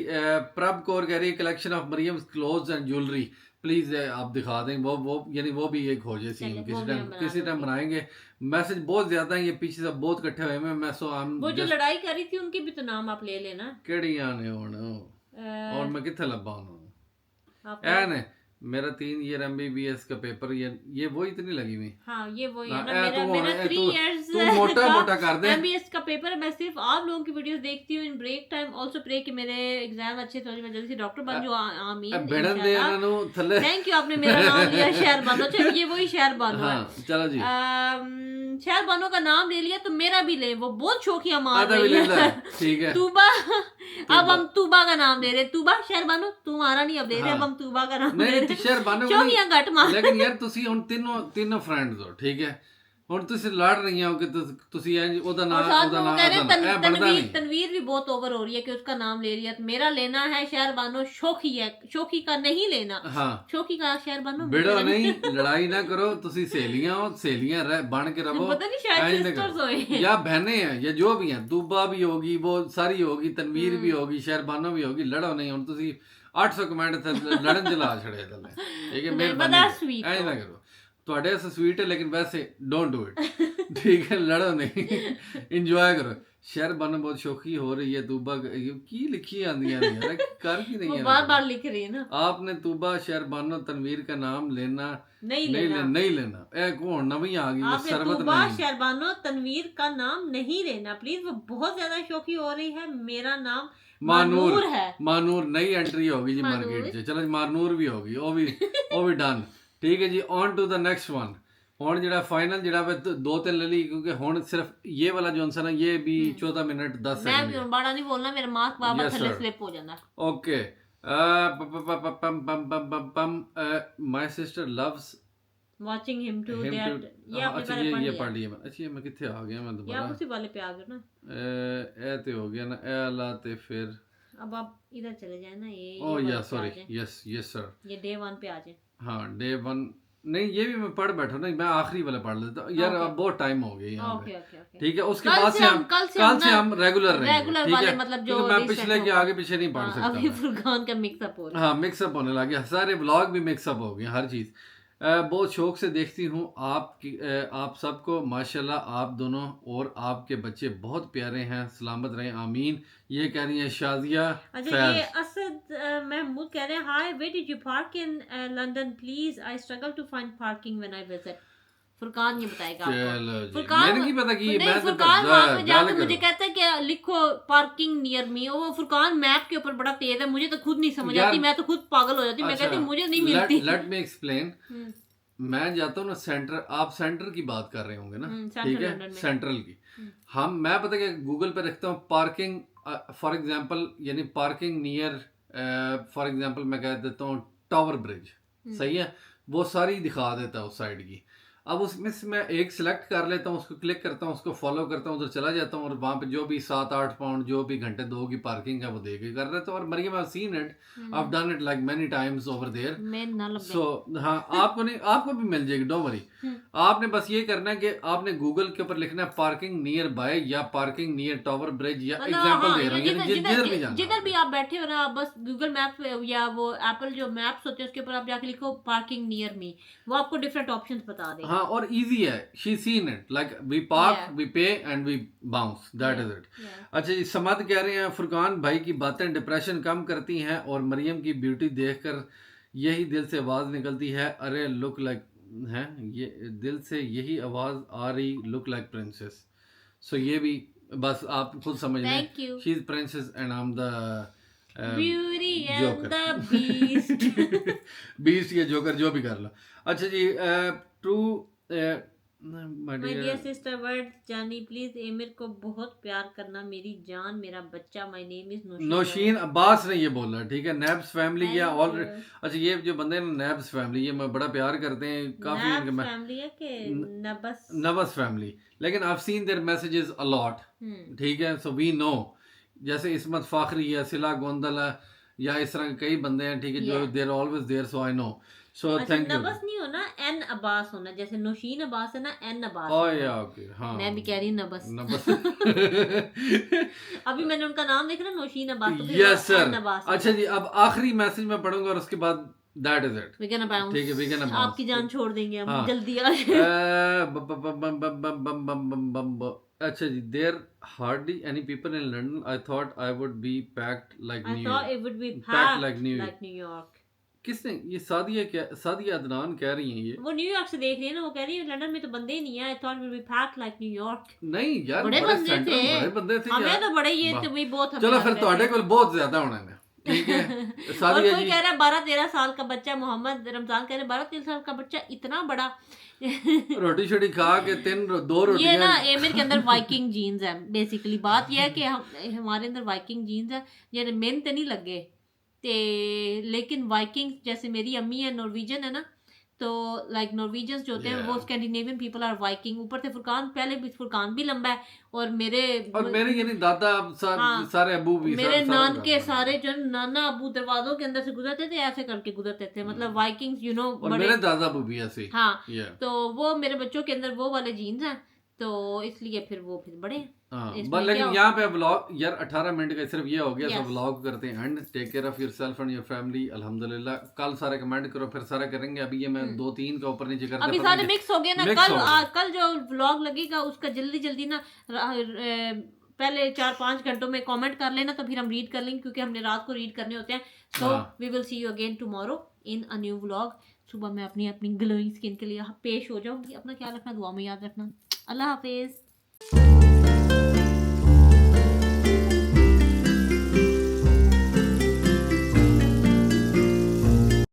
प्रभ कौर कह रही है collection of Maryam clothes and jewellery, please आप दिखा दें. वो यानी वो भी एक हो जाए सीन, चलो, वो भी हम बना किसी टाइम देंगे. बनाएंगे. मैसेज बहुत ज्यादा है, ये पीछे से बहुत इकट्ठे हुए हैं. मैं वो जो लड़ाई करी थी उनकी भी तो नाम आप ले लेना. केड़ियां ने हुण और मैं किथे लब्बा उन्होंने. आप ऐ ने मेरा 3 ईयर MBBS का पेपर, ये वो इतनी लगी हुई. हाँ, ये वही है हाँ, ना. तू मेरा होना- 3 तू- इयर्स तू मोटा कर दे. MBS का पेपर है. मैं सिर्फ आप लोगों की वीडियोस देखती हूँ इन ब्रेक टाइम. आल्सो प्रे कि मेरे एग्जाम अच्छे हो जाए, मैं जल्दी से डॉक्टर बन जाऊँ. आमीन. बेड़न दे ਇਹਨਾਂ ਨੂੰ ਥੱਲੇ. थैंक यू, आपने मेरा नाम लिया शहर बानो. चलो, ये वही शहर बानो है. हाँ, चलो जी. शहर बानो का नाम ले लिया तो मेरा भी ले. वो बहुत शौकिया मार आधा भी रही ले है. ले, ठीक है. तूबा. अब हम तूबा का नाम ले रहे. तूबा शहर बानो तुम्हारा नहीं अब ले रहे. अब हाँ. हम तूबा का नाम ले नहीं रहे. शहर बानो शौकिया घट मार. लेकिन यार ਤੁਸੀਂ ਹੁਣ ਤਿੰਨੋਂ ਫਰੈਂਡਸ ਹੋ, ਠੀਕ ਹੈ. ਹੁਣ ਤੁਸੀਂ ਲੜ ਰਹੀਆਂ ਹੋ ਕਿ ਤੁਸੀਂ ਇੰਜ ਉਹਦਾ और ਨਾਮ साथ ਉਹਦਾ में वो ਨਾਮ कह रहे ਉਹਦਾ हैं ਨਾਮ, ਇਹ ਬਣਦਾ तनवीर नहीं। तनवीर भी बहुत ओवर हो रही है कि उसका नाम ले रही है। तो मेरा लेना है शहर बानो शोखी है, शोखी का नहीं लेना। हाँ शोखी का शहर बानो बेड़ो मेरा नहीं, लड़ाई ना करो, ਤੁਸੀਂ ਸਹੇਲੀਆਂ ਹੋ, ਸਹੇਲੀਆਂ रह बन के रहो। पता नहीं शायद ऐसे नहीं sisters करो। होए हैं। या बहनें हैं या जो भी हैं, दूबा भी होगी, वो सारी होगी, तनवीर भी होगी, शहरबानो भी होगी, लड़ो नहीं। ਹੁਣ ਤੁਸੀਂ 800 ਕਮੈਂਟ ਤੇ ਲੜਨ ਜਲਾ ਛੜੇ ਥੱਲੇ, ਠੀਕ ਹੈ। नहीं, ਮਿਹਰਬਾਨੀ बड़ा sweet ਐਂ हो। ਨਾ ਕਰੋ, ਤੁਹਾਡੇ ਵਾਸਤੇ ਸਵੀਟ ਹੈ ਲੇਕਿਨ ਵੈਸੇ ਡੋंट डू इट, ठीक है। लड़ो नहीं, ਇੰਜੋਏ ਕਰੋ। शहरबानो बहुत शौकी हो रही है, तूबा की लिखी आंदियां नहीं यार, कर की नहीं वो है। बार बार लिख रही है ना, आपने तूबा शहरबानो तनवीर का नाम लेना नहीं लेना। नहीं लेना। ए कौन नवी आ गई, वो आपने सरबत तूबा नहीं। शहरबानो तनवीर का नाम नहीं लेना प्लीज। वो बहुत ज्यादा शौकी हो रही है। मेरा नाम मानूर मानूर है। मानूर नई एंट्री होगी जी मानूर। मार्केट च, चलो जी मानूर भी होगी, वो भी डन, ठीक है जी। On to the next one. ਹੁਣ ਜਿਹੜਾ ਫਾਈਨਲ ਜਿਹੜਾ ਵੇ 2-3 ਲੈ ਲਈ, ਕਿਉਂਕਿ ਹੁਣ ਸਿਰਫ ਇਹ ਵਾਲਾ ਜੌਨਸਨ है, ये भी 14 मिनट 10 मैं भी सेकंड। बड़ा नहीं बोलना, मेरा मास्क बाबा Yes, थल्ले sir. स्लिप हो जाता। Okay. My sister loves watching him to him that. ये आपने अच्छा पहले ये पढ़ पढ़ लिया। लिया मैं। अच्छा मैं किथे आ गया मैं या दोबारा। आप उसी वाले पे आ गए ना। ਇਹ ਤੇ ਹੋ ਗਿਆ ਨਾ, ਇਹ ਵਾਲਾ ਤੇ ਫਿਰ अब आप इधर चले जाए ना, ये ओ वाले या पे आ सॉरी, जाएं। Yes sir. ये डे 1 पे आ जाए। हाँ डे 1 नहीं, ये भी मैं पढ़ बैठा ना, मैं आखिरी वाला पढ़ लेता हूँ यार, Okay. अब बहुत टाइम हो गया यहाँ ओके पे, ओके ओके। ठीक है। उसके कल बाद से से हम- हम कल से कल हम से ना हम रेगुलर रहेंगे, रेगुलर ठीक वाले है। मतलब जो क्योंकि मैं reset पिछले के होगा। आगे पीछे नहीं पढ़ हाँ, सकता अभी मैं। फुरकान का मिक्सअप हो रहा है। हाँ मिक्सअप होने लगे, सारे व्लॉग भी मिक्सअप हो गए, हर चीज़। बहुत शौक से देखती हूँ आपकी, आप सबको माशाल्लाह, आप दोनों और आपके बच्चे बहुत प्यारे हैं, सलामत रहें, आमीन। ये कह रही है शाजिया अच्छा ये फैज। असद महमूद कह रहे हैं, hi where did you park in London please, I struggle to find parking when I visit. Furqan ये बताएगा आपको। चलो जी, फुरकान मैंने की पता कि नहीं, मैं तो फुरकान वहाँ पे गाल जाके मुझे करो। कहता है कि लिखो पार्किंग नियर मी। वो फुरकान मैप के ऊपर बड़ा तेज है, मुझे तो खुद नहीं समझ यार, आती, मैं तो खुद पागल हो जाती हूँ। मैं कहती हूँ मुझे नहीं मिलती। Let me explain. हम्म, मैं जाता हूँ ना सेंटर, आप सेंटर की बात कर रहे होंगे ना, सेंट्रल ठीक है, लंदन में। सेंट्रल की। हम्म। मैं पता क्या गूगल पे रखता हूँ पार्किंग, फॉर एग्जांपल, यानी पार्किंग नियर, फॉर एग्जांपल मैं कह देता हूँ टावर ब्रिज, सही है, वो सारी दिखा देता है उस साइड की। अब उसमें से मैं एक सिलेक्ट कर लेता हूँ, उसको क्लिक करता हूँ, उसको फॉलो करता हूँ, उधर चला जाता हूँ, और वहाँ पे जो भी 7-8 पाउंड जो भी घंटे 2 की पार्किंग है वो दे के कर रहे थे। और Maryam I seen it, I have done it like many times over there. मैं ना लग सो हाँ, आपको नहीं, आपको भी मिल जाएगी, डोंट वरी। आपने बस ये करना है कि आपने गूगल के ऊपर लिखना है पार्किंग नियर बाय या पार्किंग नियर टावर ब्रिज, या एग्जांपल दे रहा हूँ, यानी जिधर भी जाना, जिधर भी आप बैठे हो ना, आप बस गूगल मैप या वो एप्पल जो मैप्स होते हैं उसके ऊपर आप जाके लिखो पार्किंग नियर मी, वो आपको डिफरेंट ऑप्शंस बता देगा। हाँ, और इजी है, she seen it like we park, Yeah. We pay and we bounce, that is it. Yeah. अच्छा जी, समद कह रहे हैं फुरकान भाई की बातें डिप्रेशन कम करती हैं, और मरियम की ब्यूटी देखकर यही दिल से आवाज़ निकलती है, अरे लुक लाइक है, ये दिल से यही आवाज़ आ रही, लुक लाइक प्रिंसेस। सो ये भी बस आप खुद समझ लें, Thank you. She is princess and I am the Beauty and Joker. the Beast. Beast या जोकर, जो भी कर लो। अच्छा जी, true My dear sister word जानी प्लीज एमिर को बहुत प्यार करना, मेरी जान, मेरा बच्चा। My name is Nausheen Abbas ने ये बोला, ठीक है। नैब्स फैमिली या Thank ऑल, you. अच्छा ये जो बंदे हैं नैब्स फैमिली, ये मैं बड़ा प्यार करते हैं, काफी इनके मैं फैमिली है कि नबस। नवस फैमिली, लेकिन I have seen there messages a lot, ठीक है। सो वी नो, जैसे इसमत फाखरी है, सिला गोंदल है, या इस तरह के कई बंदे हैं, ठीक है, जो Yeah. There always there, so I know. So अच्छा, थैंक यू। नबस नहीं होना, एन अब्बास होना, जैसे नौशीन अब्बास है ना, एन अब्बास ओह होना। या ओके, हाँ मैं भी कह रही हूँ नबस। नबस। अभी मैंने उनका नाम देखा ना, नौशीन अब्बास, तो फिर यस वो सर। एन अब्बास अच्छा जी, अब आखिरी मैसेज मैं पढ़ूंगा और उसके बाद that is it, we can bounce. ठीक है, वी कैन बाउंस। आपकी जान छोड़ देंगे हम, हाँ। जल्दी आ जाए। अच्छा जी, there hardly any people in London, I thought I would be packed like I thought it would be packed packed like New York. like New York. किसने ये सादिया, क्या सादिया अदनान कह रही हैं ये? वो न्यूयॉर्क से देख रही है ना, वो कह रही है लंदन में तो बंदे ही नहीं है। I thought it would be packed like New York. नहीं यार, बड़े बड़े बंदे सेंटर थे। बड़े बंदे थे हमें यार। तो बड़े ये वाह। तो भी बहुत हमें चलो लग फिर रहे ਤੁਹਾਡੇ थे। ਕੋਲ बहुत ज्यादा होना है, ठीक है। और सादिया कोई जी, कह रहा है 12-13 साल का बच्चा, मोहम्मद रमजान कह रहे 12-13 साल का बच्चा इतना बड़ा। रोटी शोटी खा के 2 ये रोटियां। ना एमिर के अंदर वाइकिंग जीन्स है। बेसिकली बात यह है कि हमारे अंदर वाइकिंग जीन्स है, ये मेहनत नहीं लगे ते, लेकिन वाइकिंग जैसे मेरी अम्मी है, नॉर्वेजियन है ना, तो लाइक नॉर्वेजियंस जो होते हैं वो स्कैंडिनेवियन पीपल आर वाइकिंग। ऊपर से फुरकान, पहले भी फुरकान भी लंबा है और मेरे यानी दादा सारे अबू भी मेरे नान के सारे जो नाना अबू दरवाजों के अंदर से गुजरते थे ऐसे करके गुजरते थे, मतलब वाइकिंग्स यू नो और मेरे दादा अबू भी ऐसे। हाँ, तो वो मेरे बच्चों के अंदर वो वाले जीन्स हैं, तो इसलिए फिर वो फिर बड़े हैं। बस लेकिन यहाँ पे व्लॉग यार 18 मिनट का सिर्फ ये हो गया, सब व्लॉग करते हैं and take care of yourself and your family. अल्हम्दुलिल्लाह कल सारे कमेंट करो, फिर सारा करेंगे। अभी ये मैं 2-3 का ऊपर नीचे करके अभी सारे मिक्स हो गए ना। कल जो व्लॉग लगेगा उसका जल्दी ना पहले 4-5 घंटों में कमेंट कर लेना, तो फिर हम रीड कर लेंगे क्योंकि हमने रात को रीड करने होते हैं। So we will see you again tomorrow in a new vlog. सुबह मैं अपनी ग्लोइंग स्किन के लिए पेश हो जाऊंगी। अपना ख्याल रखना, दुआ में याद रखना। अल्लाह हाफिज।